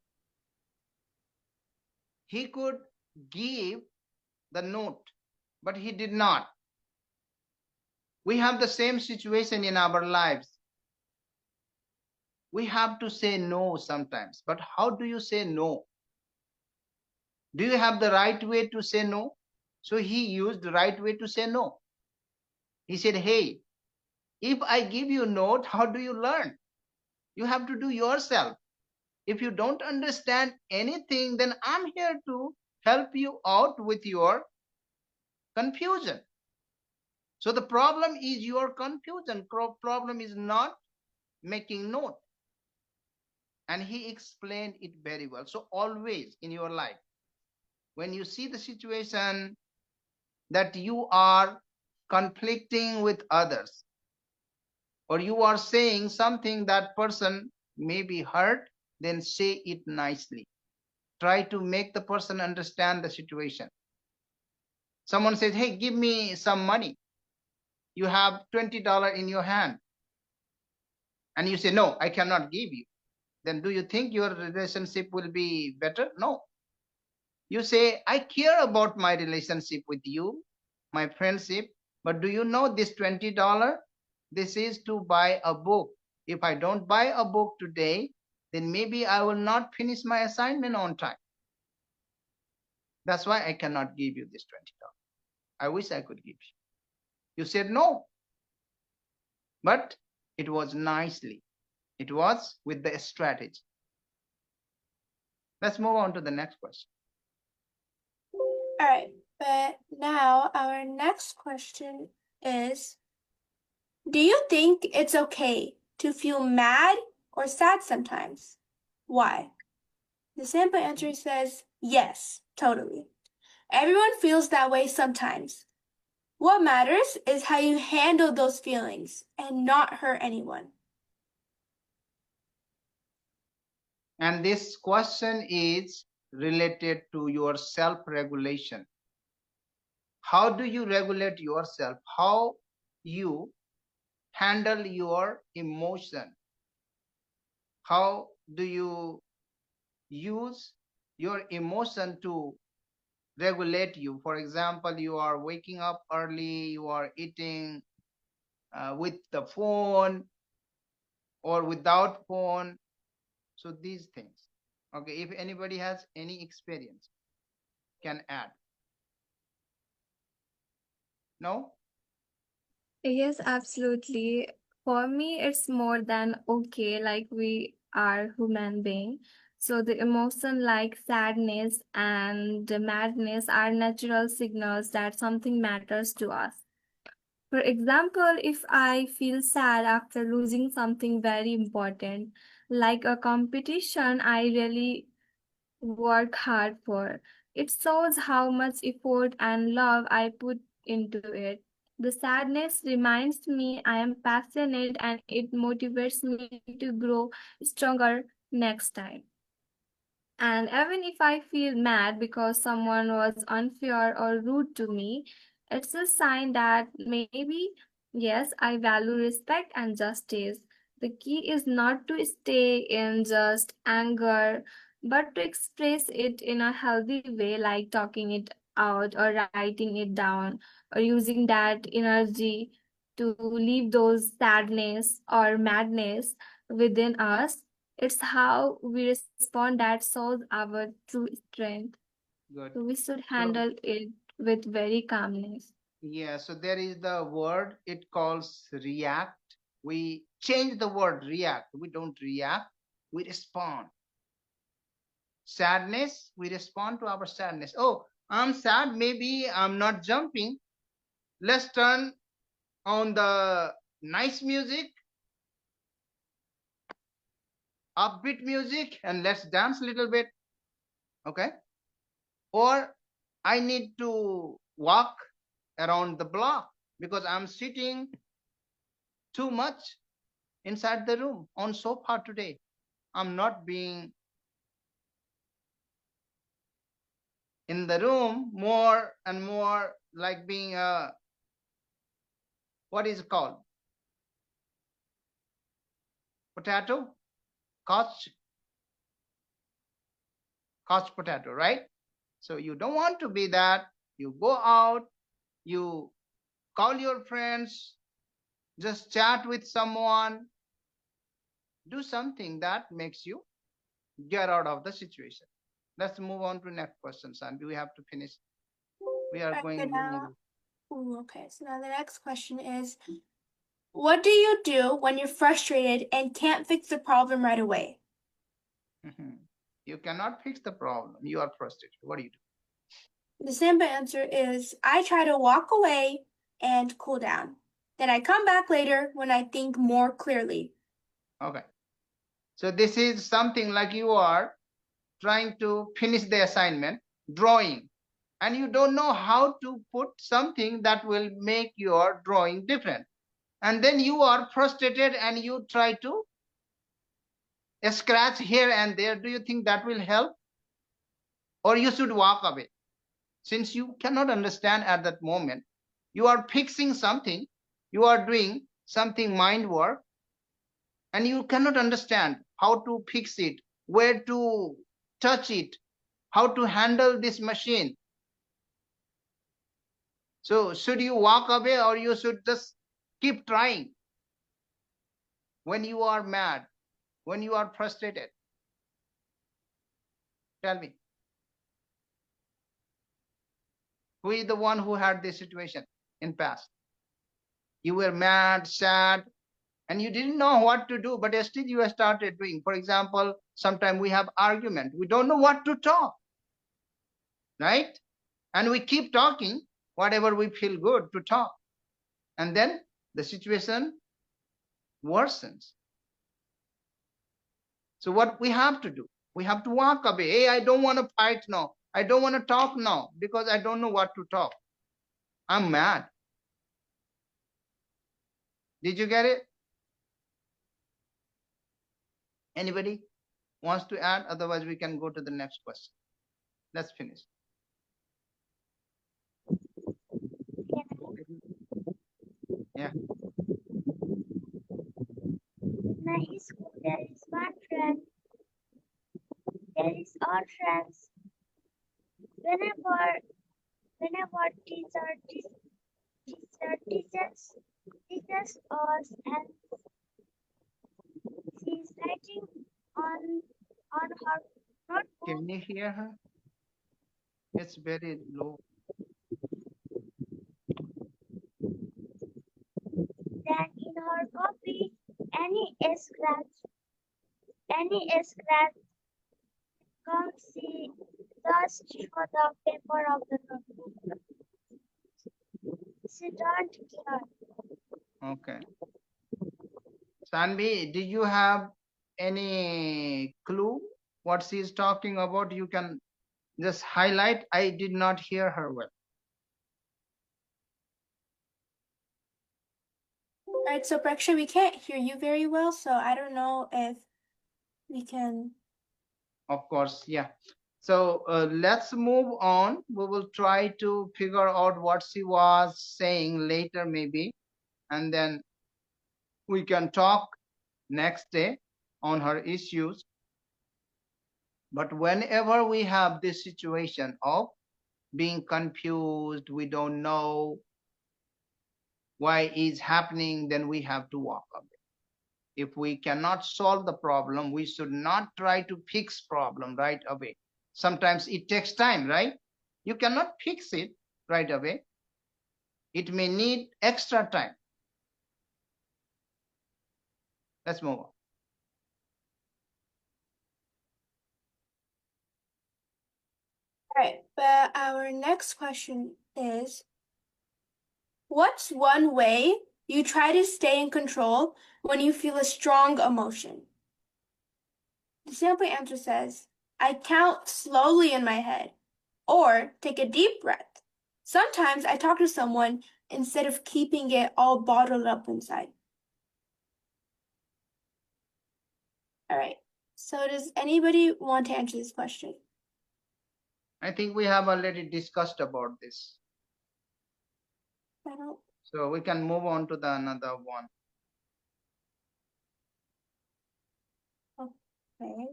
B: he could give the note, but he did not. We have the same situation in our lives. We have to say no sometimes, but how do you say no? Do you have the right way to say no? So he used the right way to say no. He said, hey, if I give you a note, how do you learn? You have to do yourself. If you don't understand anything, then I'm here to help you out with your confusion. So the problem is your confusion. Problem is not making note. And he explained it very well. So always in your life, when you see the situation that you are conflicting with others, or you are saying something that person may be hurt, then say it nicely. Try to make the person understand the situation. Someone says, hey, give me some money. You have $20 in your hand. And you say, no, I cannot give you. Then do you think your relationship will be better? No. You say, I care about my relationship with you, my friendship, but do you know this $20? This is to buy a book. If I don't buy a book today, then maybe I will not finish my assignment on time. That's why I cannot give you this $20. I wish I could give you. You said no. But it was nicely. It was with the strategy. Let's move on to the next question.
A: All right. But now our next question is, do you think it's okay to feel mad or sad sometimes? Why? The sample answer says yes, totally. Everyone feels that way sometimes. What matters is how you handle those feelings and not hurt anyone.
B: And this question is related to your self-regulation. How do you regulate yourself? How you handle your emotion? How do you use your emotion to regulate you? For example, you are waking up early, you are eating with the phone or without phone. So these things. Okay, if anybody has any experience, can add. No?
D: Yes, absolutely. For me, it's more than okay, like we are human being. So the emotion like sadness and madness are natural signals that something matters to us. For example, if I feel sad after losing something very important, like a competition I really work hard for. It shows how much effort and love I put into it. The sadness reminds me I am passionate and it motivates me to grow stronger next time. And even if I feel mad because someone was unfair or rude to me, it's a sign that maybe, yes, I value respect and justice. The key is not to stay in just anger, but to express it in a healthy way, like talking it out or writing it down or using that energy to leave those sadness or madness within us. It's how we respond that shows our true strength.
B: Good.
D: So we should
B: So,
D: handle it with very calmness.
B: yeah, so there is the word, it calls react. We change the word react. We don't react, we respond. Sadness, we respond to our sadness. Oh, I'm sad, maybe I'm not jumping. Let's turn on the nice music, upbeat music, and let's dance a little bit. Okay? Or I need to walk around the block because I'm sitting too much inside the room on sofa today. I'm not being in the room more and more like being a, what is it called? Potato? Couch potato, right? So you don't want to be that. You go out, you call your friends, just chat with someone, do something that makes you get out of the situation. Let's move on to next question, son. We have to finish. We are
A: Right,
B: going.
A: so now, okay, so now the next question is, what do you do when you're frustrated and can't fix the problem right away?
B: You cannot fix the problem. You are frustrated. What do you do?
A: The simple answer is I try to walk away and cool down. Then I come back later when I think more clearly.
B: Okay. So this is something like you are trying to finish the assignment, drawing, and you don't know how to put something that will make your drawing different. And then you are frustrated and you try to scratch here and there. Do you think that will help? Or you should walk away? Since you cannot understand at that moment, you are fixing something, you are doing something mind work, and you cannot understand how to fix it, where to touch it, how to handle this machine. So should you walk away or you should just keep trying when you are mad, when you are frustrated? Tell me. Who is the one who had this situation in past? You were mad, sad, and you didn't know what to do, but still you started doing. For example, sometimes we have argument. We don't know what to talk, right? And we keep talking whatever we feel good to talk. And then the situation worsens. So what we have to do? We have to walk away. Hey, I don't want to fight now. I don't want to talk now because I don't know what to talk. I'm mad. Did you get it? Anybody wants to add? Otherwise, we can go to the next question. Let's finish. Yeah.
C: In my school, there is one friend. There is all friends. Whenever teaches us and she's writing on her notebook.
B: Can you hear her? It's very low.
C: Then in her copy, any scratch comes, she just show the paper of the notebook. She don't care.
B: Okay. Sanvi, did you have any clue what she is talking about? You can just highlight. I did not hear her well.
A: All right, so Praksha, we can't hear you very well, so I don't know if we can.
B: Of course, yeah. So let's move on. We will try to figure out what she was saying later maybe, and then we can talk next day on her issues. But whenever we have this situation of being confused, we don't know why it's happening, then we have to walk away. If we cannot solve the problem, we should not try to fix problem right away. Sometimes it takes time, right? You cannot fix it right away. It may need extra time. Let's move on.
A: All right, but our next question is, what's one way you try to stay in control when you feel a strong emotion? The sample answer says, I count slowly in my head, or take a deep breath. Sometimes I talk to someone instead of keeping it all bottled up inside. All right, So does anybody want to answer this question?
B: I think we have already discussed about this.
A: I don't.
B: So we can move on to the another one.
A: Okay.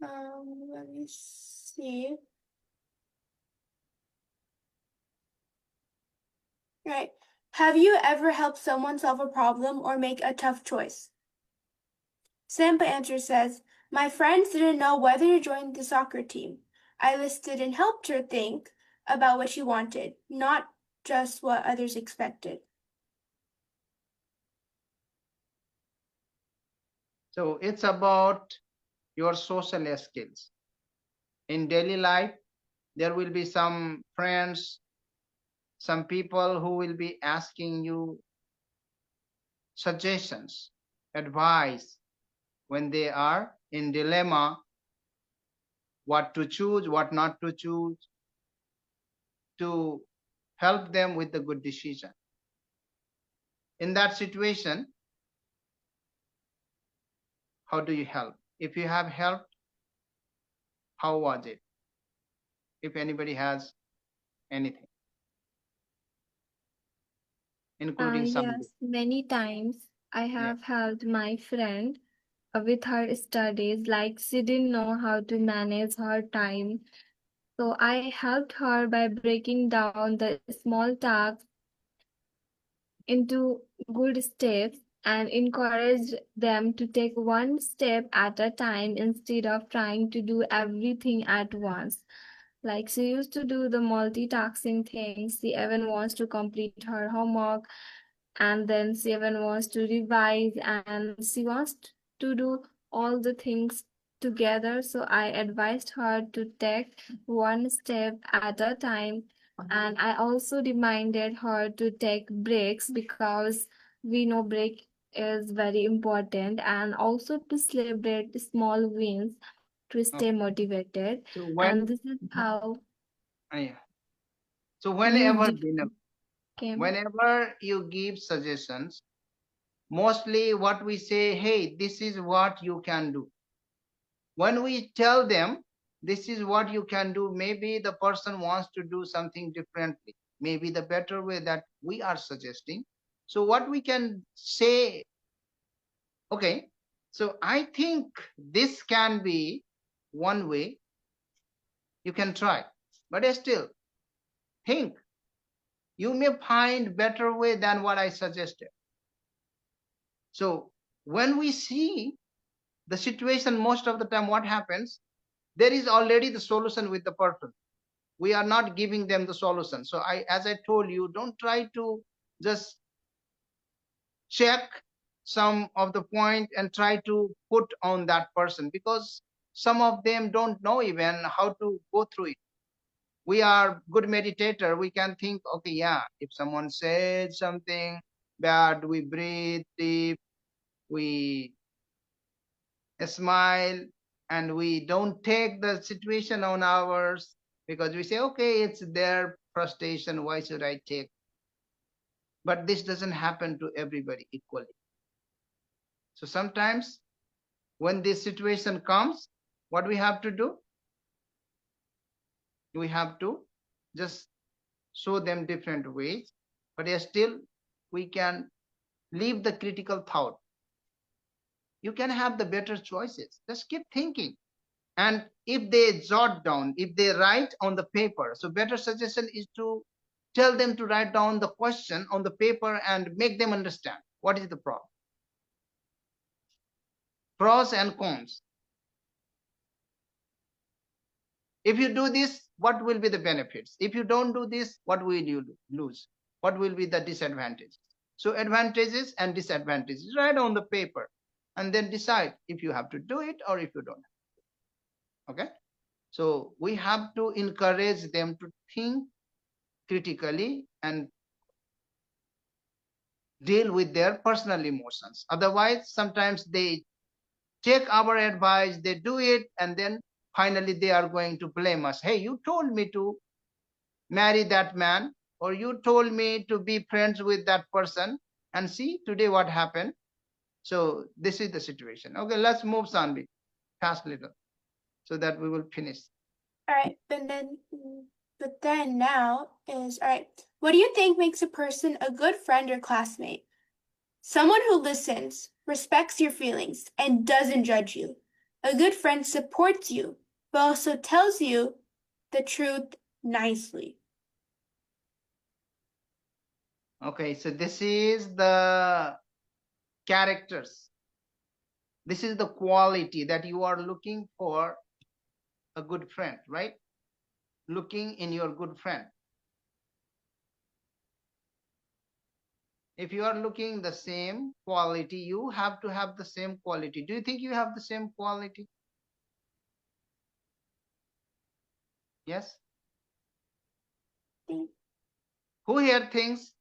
A: Let me see. Right. Have you ever helped someone solve a problem or make a tough choice? Sampa answer says, my friends didn't know whether to join the soccer team. I listed and helped her think about what she wanted, not just what others expected.
B: So it's about your social skills. In daily life, there will be some friends, some people who will be asking you suggestions, advice when they are in dilemma, what to choose, what not to choose, to help them with the good decision. In that situation, how do you help? If you have helped, how was it? If anybody has anything, including somebody.
D: Yes, many times I
B: Yeah.
D: have helped my friend with her studies, like she didn't know how to manage her time. So I helped her by breaking down the small tasks into good steps and encouraged them to take one step at a time instead of trying to do everything at once. Like she used to do the multitasking things. She even wants to complete her homework, and then she even wants to revise, and she wants to do all the things together. So I advised her to take one step at a time, and I also reminded her to take breaks because we know break is very important, and also to celebrate small wins to stay
B: Okay.
D: motivated.
B: So
D: And this is how
B: yeah. So
D: new
B: whenever you give suggestions, mostly what we say, hey, this is what you can do. When we tell them this is what you can do, maybe the person wants to do something differently, maybe the better way that we are suggesting. So what we can say, okay, so I think this can be one way you can try, but still think you may find better way than what I suggested. So when we see the situation, most of the time what happens, there is already the solution with the person. We are not giving them the solution. So as I told you, don't try to just check some of the point and try to put on that person, because some of them don't know even how to go through it. We are good meditator, we can think, okay, yeah, if someone said something bad, we breathe deep, we smile, and we don't take the situation on ours, because we say, okay, it's their frustration, why should I take? But this doesn't happen to everybody equally. So sometimes when this situation comes, what we have to do, we have to just show them different ways, but still we can leave the critical thought. You can have the better choices, just keep thinking. And if they jot down, if they write on the paper, so better suggestion is to tell them to write down the question on the paper and make them understand what is the problem, pros and cons. If you do this, what will be the benefits? If you don't do this, what will you lose? What will be the disadvantages? So advantages and disadvantages, write on the paper, and then decide if you have to do it or if you don't. Okay. So we have to encourage them to think critically and deal with their personal emotions. Otherwise, sometimes they take our advice, they do it, and then finally they are going to blame us. Hey, you told me to marry that man, or you told me to be friends with that person, and see today what happened. So this is the situation. Okay, let's move, Sanvi. fast little, so that we will finish.
A: All right, but then now is, all right, what do you think makes a person a good friend or classmate? Someone who listens, respects your feelings, and doesn't judge you. A good friend supports you, but also tells you the truth nicely.
B: Okay, so this is the characters. This is the quality that you are looking for a good friend, right? Looking in your good friend. If you are looking the same quality, you have to have the same quality. Do you think you have the same quality? Yes?
A: Mm.
B: Who here thinks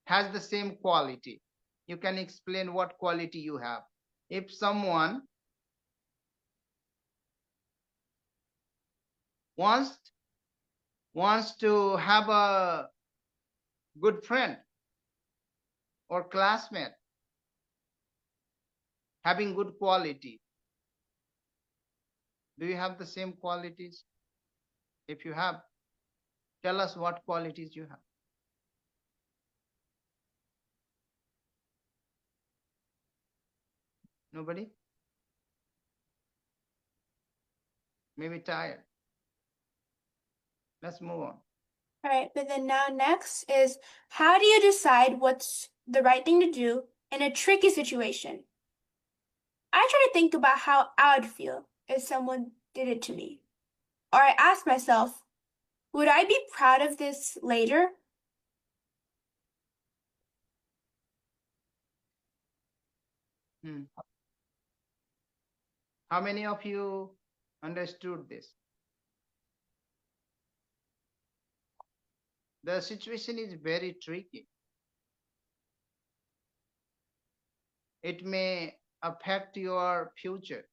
B: has the same quality? You can explain what quality you have. If someone wants to have a good friend or classmate having good quality, do you have the same qualities? If you have, tell us what qualities you have. Nobody? Maybe tired. Let's move on.
A: All right, but then now next is, how do you decide what's the right thing to do in a tricky situation? I try to think about how I would feel if someone did it to me. Or I ask myself, would I be proud of this later?
B: How many of you understood this? The situation is very tricky. It may affect your future.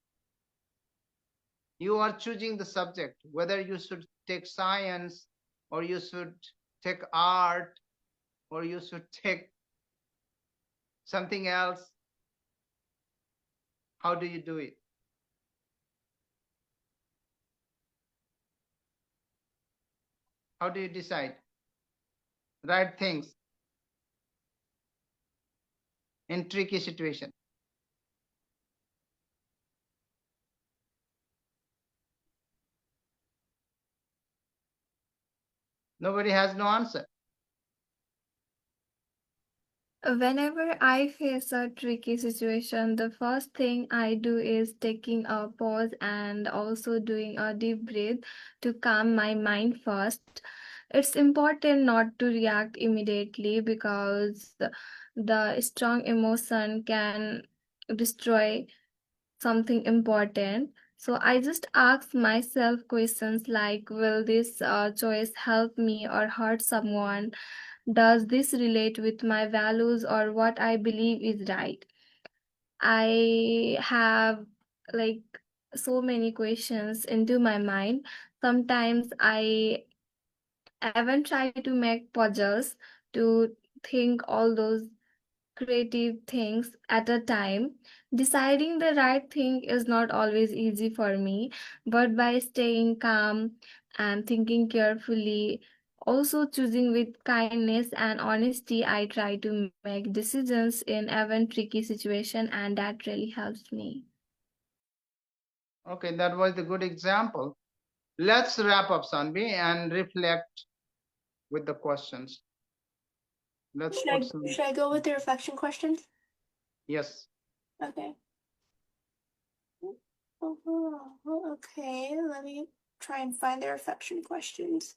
B: You are choosing the subject, whether you should take science or you should take art or you should take something else. How do you do it? How do you decide? Right things in tricky situation. Nobody has no answer.
D: Whenever I face a tricky situation, the first thing I do is taking a pause and also doing a deep breath to calm my mind first. It's important not to react immediately because the strong emotion can destroy something important. So I just ask myself questions like, will this choice help me or hurt someone? Does this relate with my values or what I believe is right? I have like so many questions into my mind. Sometimes I even try to make puzzles to think all those creative things at a time. Deciding the right thing is not always easy for me, but by staying calm and thinking carefully, also choosing with kindness and honesty, I try to make decisions in even tricky situation, and that really helps me.
B: Okay, that was the good example. Let's wrap up, Sanvi, and reflect with the questions. Let's put some.
A: Should I go with the reflection questions?
B: Yes.
A: Okay. Okay, let me try and find the reflection questions.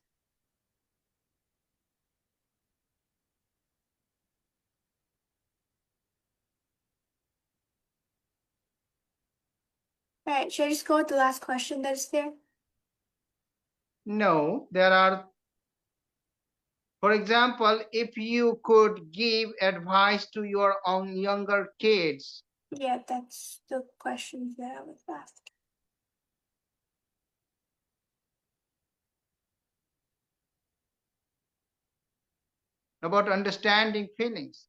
A: All right, should I just go with the last question that is there?
B: No, there are, for example, if you could give advice to your own younger kids,
A: Yeah, that's the questions that I was asked.
B: about understanding feelings,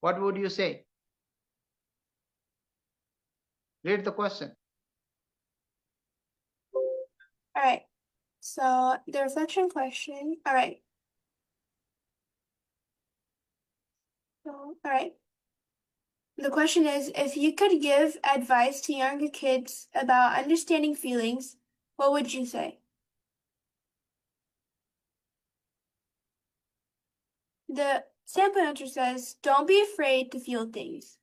B: what would you say? Read the question.
A: All right. So the reflection question. All right. So, all right. The question is, if you could give advice to younger kids about understanding feelings, what would you say? The sample answer says, don't be afraid to feel things.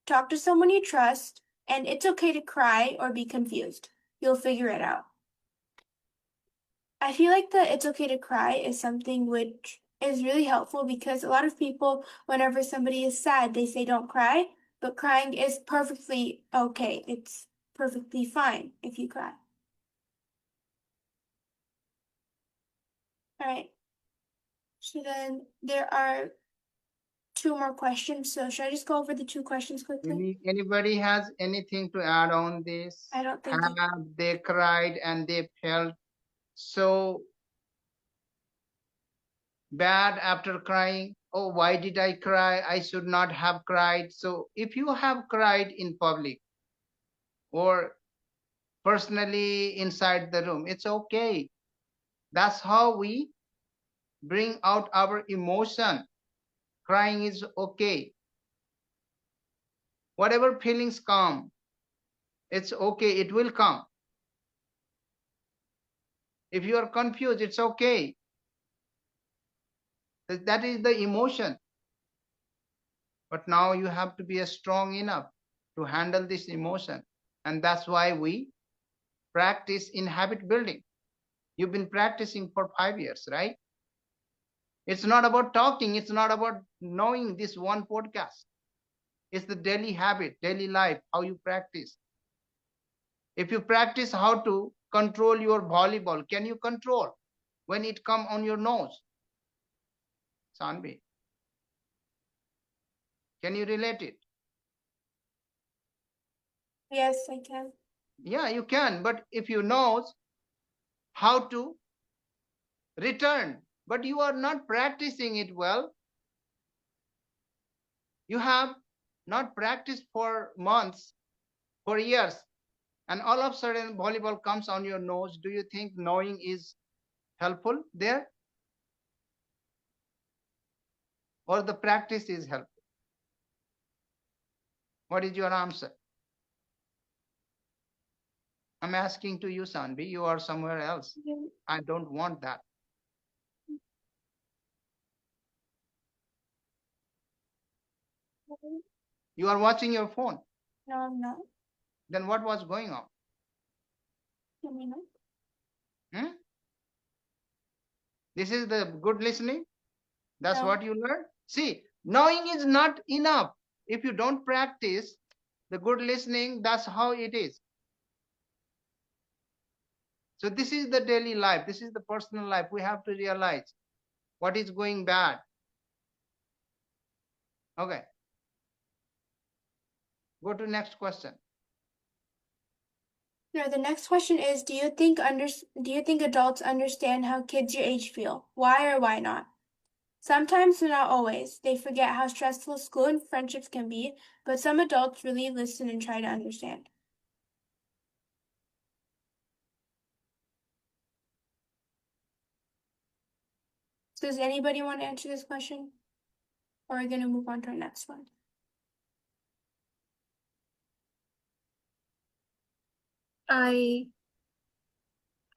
A: Talk to someone you trust, and it's okay to cry or be confused. You'll figure it out. I feel like the it's okay to cry is something which is really helpful because a lot of people, whenever somebody is sad, they say don't cry, but crying is perfectly okay. It's perfectly fine if you cry. All right. So then there are two more questions. So should I just go over the two questions quickly?
B: Anybody has anything to add on this?
A: I don't think
B: Have they cried and they felt so bad after crying? Oh, why did I cry? I should not have cried. So if you have cried in public or personally inside the room, it's okay. That's how we bring out our emotion. Crying is okay. Whatever feelings come, it's okay. It will come. If you are confused, it's okay. That is the emotion. But now you have to be strong enough to handle this emotion. And that's why we practice in habit building. You've been practicing for 5 years, right? It's not about talking. It's not about knowing this one podcast. It's the daily habit, daily life, how you practice. If you practice how to control your volleyball, can you control when it come on your nose? Sanvi, can you relate it?
A: yes, I can.
B: Yeah, you can. But if you know how to return, but you are not practicing it well, you have not practiced for months, for years, and all of a sudden volleyball comes on your nose. Do you think knowing is helpful there? Or the practice is helpful? What is your answer? I'm asking to you, Sanvi. You are somewhere else. I don't want that. You are watching your phone.
A: No, I'm not.
B: Then what was going on?
A: Let me know.
B: This is the good listening. That's
A: No.
B: what you learn. See, knowing is not enough. If you don't practice the good listening, that's how it is. So this is the daily life. This is the personal life. We have to realize what is going bad. Okay. Go to next question.
A: No, the next question is, do you think adults understand how kids your age feel? Why or why not? Sometimes, but not always. They forget how stressful school and friendships can be, but some adults really listen and try to understand. So does anybody want to answer this question? Or are we going to move on to our next one?
D: I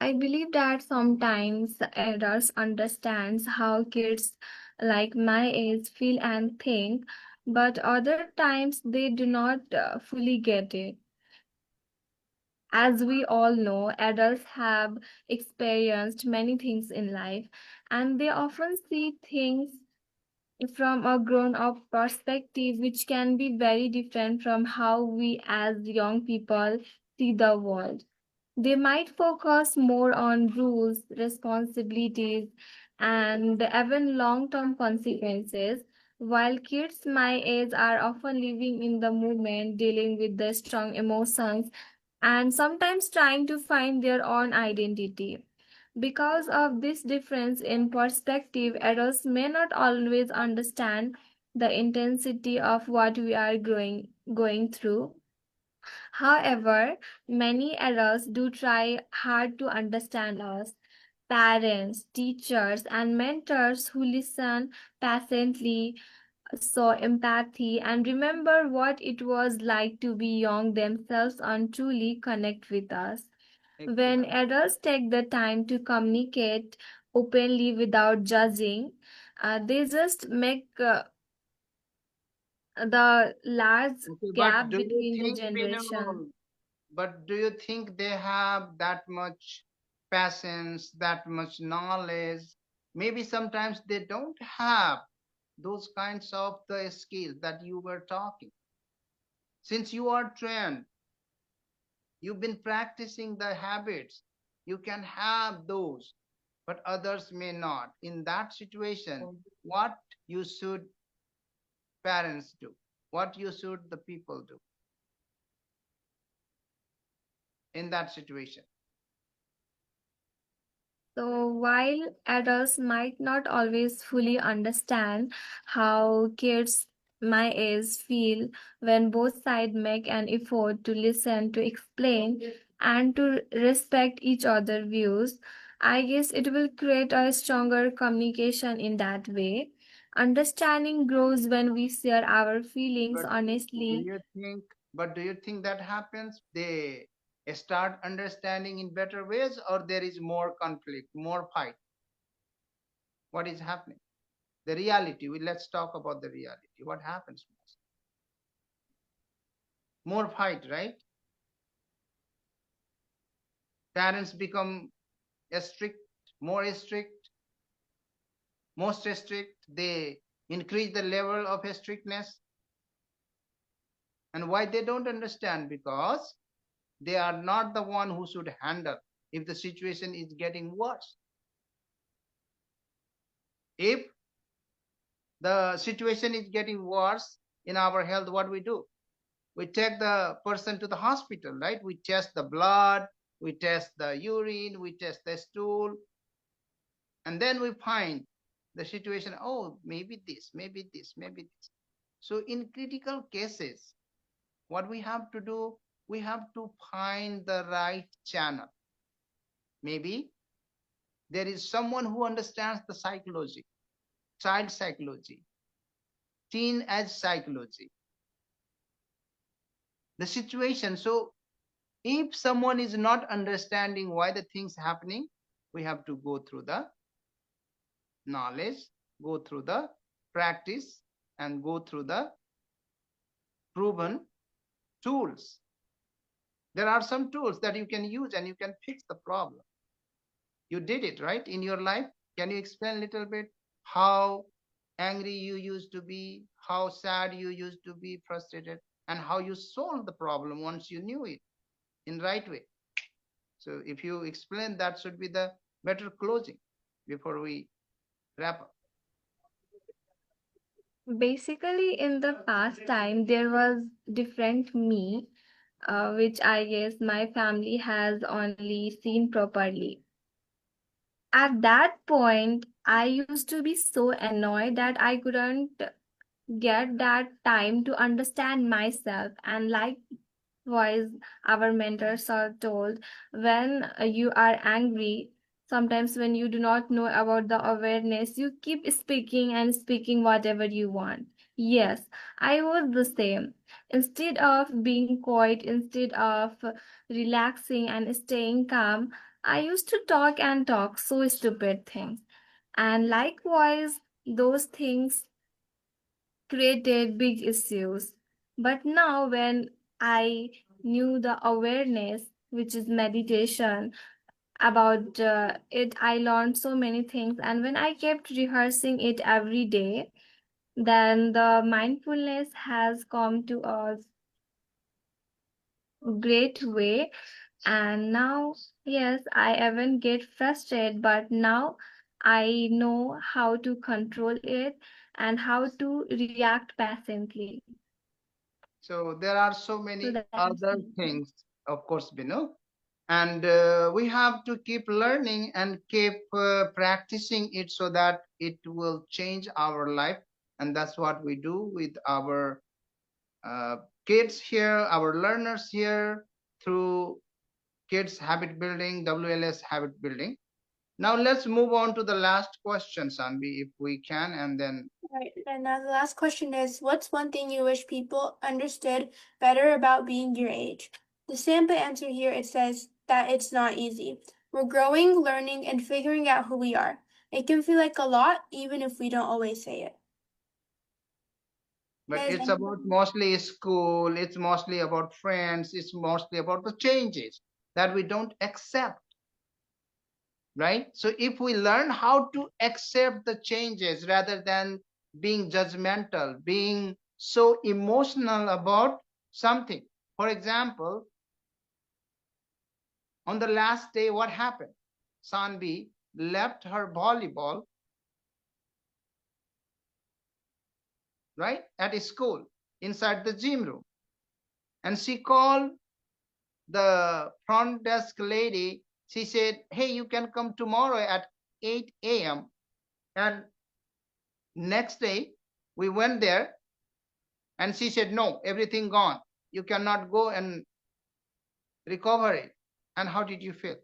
D: believe that sometimes adults understands how kids like my age feel and think, but other times they do not fully get it. As we all know, adults have experienced many things in life, and they often see things from a grown-up perspective, which can be very different from how we as young people see the world. They might focus more on rules, responsibilities, and even long-term consequences, while kids my age are often living in the moment, dealing with the strong emotions, and sometimes trying to find their own identity. Because of this difference in perspective, adults may not always understand the intensity of what we are going through. However, many adults do try hard to understand us. Parents, teachers, and mentors who listen patiently, show empathy, and remember what it was like to be young themselves and truly connect with us. When
B: Exactly.
D: adults take the time to communicate openly without judging, they just make the large
B: Okay, but
D: gap
B: do you
D: between the
B: think,
D: generation.
B: but do you think they have that much patience, that much knowledge? Maybe sometimes they don't have those kinds of the skills that you were talking. Since you are trained, you've been practicing the habits, you can have those, but others may not. In that situation, what you should parents do? What you should the people do in that situation?
D: So, while adults might not always fully understand how kids my age feel when both sides make an effort to listen, to explain, and to respect each other's views, I guess it will create a stronger communication in that way. Understanding grows when we share our feelings
B: But do
D: honestly.
B: you think, but do you think that happens? They start understanding in better ways, or there is more conflict, more fight? What is happening? The reality. Let's talk about the reality. What happens most? More fight, right? Parents become strict, more strict, most strict. They increase the level of strictness. And why they don't understand? Because they are not the one who should handle if the situation is getting worse. If the situation is getting worse in our health, what we do? We take the person to the hospital, right? We test the blood, we test the urine, we test the stool, and then we find the situation. Oh, maybe this, maybe this, maybe this. So in critical cases, what we have to do, we have to find the right channel. Maybe there is someone who understands the psychology, child psychology, teenage psychology, the situation. So if someone is not understanding why the things happening, we have to go through the knowledge, go through the practice, and go through the proven tools. There are some tools that you can use and you can fix the problem. You did it, right, in your life. Can you explain a little bit how angry you used to be, how sad you used to be, frustrated, and how you solved the problem once you knew it in right way? So if you explain, that should be the better closing before we wrap up.
D: Basically, in the past time, there was different me, which I guess my family has only seen properly. At that point, I used to be so annoyed that I couldn't get that time to understand myself. And likewise, our mentors are told when you are angry, sometimes when you do not know about the awareness, you keep speaking and speaking whatever you want. Yes, I was the same. Instead of being quiet, instead of relaxing and staying calm, I used to talk and talk so stupid things. And likewise, those things created big issues. But now, when I knew the awareness, which is meditation, about it, I learned so many things. And when I kept rehearsing it every day, then the mindfulness has come to a great way. And now, yes, I even get frustrated, but now I know how to control it and how to react patiently.
B: So there are so
D: So
B: many
D: that's
B: other
D: me.
B: things, of course, Binu, and we have to keep learning and keep practicing it so that it will change our life. And that's what we do with our uh, kids here, our learners here through Kids Habit Building, WLS Habit Building. Now let's move on to the last question, Sanvi, if we can, and then
A: Right. And now the last question is, what's one thing you wish people understood better about being your age? The sample answer here, it says that it's not easy. We're growing, learning, and figuring out who we are. It can feel like a lot, even if we don't always say it.
B: but
A: Does
B: it's about
A: anybody-
B: mostly school, it's mostly about friends, it's mostly about the changes that we don't accept, right? So if we learn how to accept the changes rather than being judgmental, being so emotional about something. For example, on the last day, what happened? Sanvi left her volleyball, right, at school inside the gym room, and she called the front desk lady. She said, hey, you can come tomorrow at 8 a.m. And next day we went there and she said, no, everything gone, you cannot go and recover it. And how did you feel?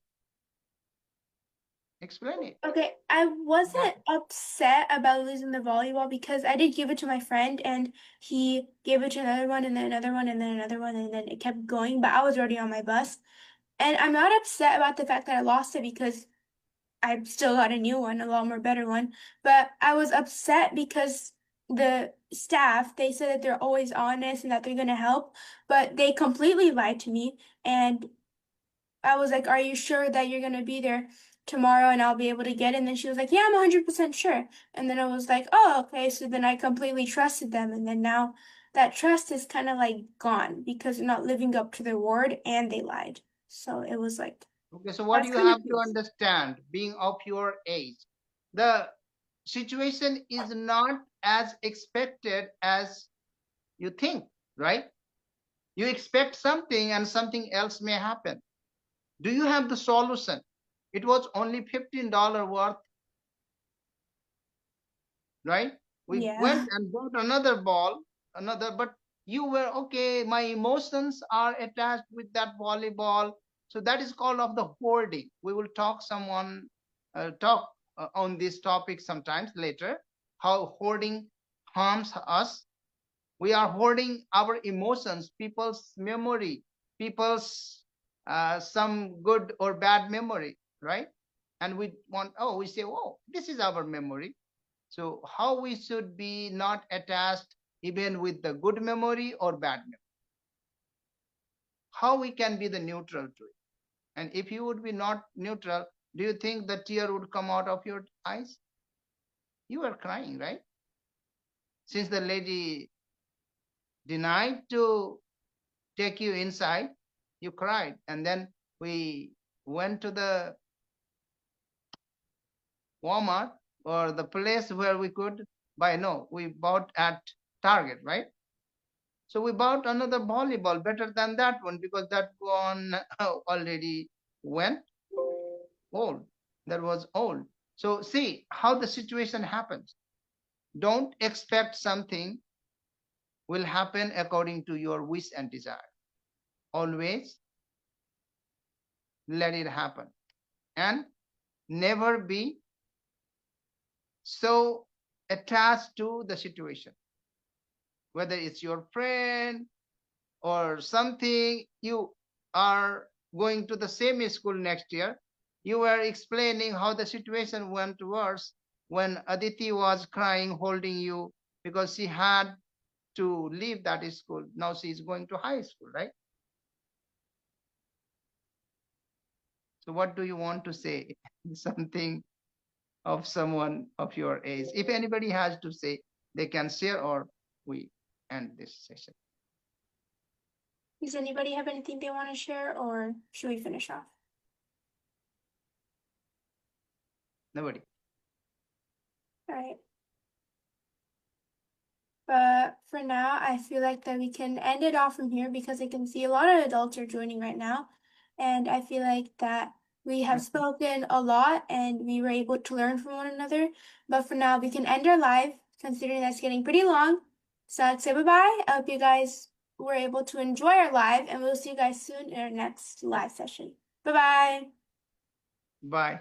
B: Explain it.
A: Okay, I wasn't upset about losing the volleyball because I did give it to my friend and he gave it to another one and then another one and then another one and then it kept going, but I was already on my bus. And I'm not upset about the fact that I lost it because I still got a new one, a lot more better one. But I was upset because the staff, they said that they're always honest and that they're gonna help, but they completely lied to me. And I was like, are you sure that you're gonna be there tomorrow and I'll be able to get it? And then she was like, yeah, I'm 100% sure. And then I was like, oh, okay. So then I completely trusted them. And then now that trust is kind of like gone because they're not living up to their word and they lied. So it was like,
B: Okay, so what
A: that's
B: you
A: kind of
B: have to understand, being of your age, the situation is not as expected as you think, right? You expect something and something else may happen. Do you have the solution? It was only $15 worth, right? We
A: yeah.
B: went and bought another ball, but you were okay. My emotions are attached with that volleyball. So that is called of the hoarding. We will talk on this topic sometimes later, how hoarding harms us. We are hoarding our emotions, people's memory, people's some good or bad memory, right? And we say, oh, this is our memory. So how we should be not attached even with the good memory or bad memory? How we can be the neutral to it? And if you would be not neutral, do you think the tear would come out of your eyes? You are crying, right? Since the lady denied to take you inside, you cried. And then we went to the Walmart or the place where we could buy. No, we bought at Target, right? So we bought another volleyball better than that one because that one already went old. That was old. So see how the situation happens. Don't expect something will happen according to your wish and desire. Always let it happen and never be so attached to the situation. Whether it's your friend or something, you are going to the same school next year. You were explaining how the situation went worse when Aditi was crying, holding you because she had to leave that school. Now she is going to high school, right? So what do you want to say? Something of someone of your age. If anybody has to say, they can share or we end this session.
A: Does anybody have anything they want to share or should we finish off?
B: Nobody.
A: All right. But for now, I feel like that we can end it off from here because I can see a lot of adults are joining right now. And I feel like that we have spoken a lot and we were able to learn from one another. But for now, we can end our live considering that's getting pretty long. So I'd say bye-bye. I hope you guys we're able to enjoy our live, and we'll see you guys soon in our next live session. Bye-bye.
B: Bye.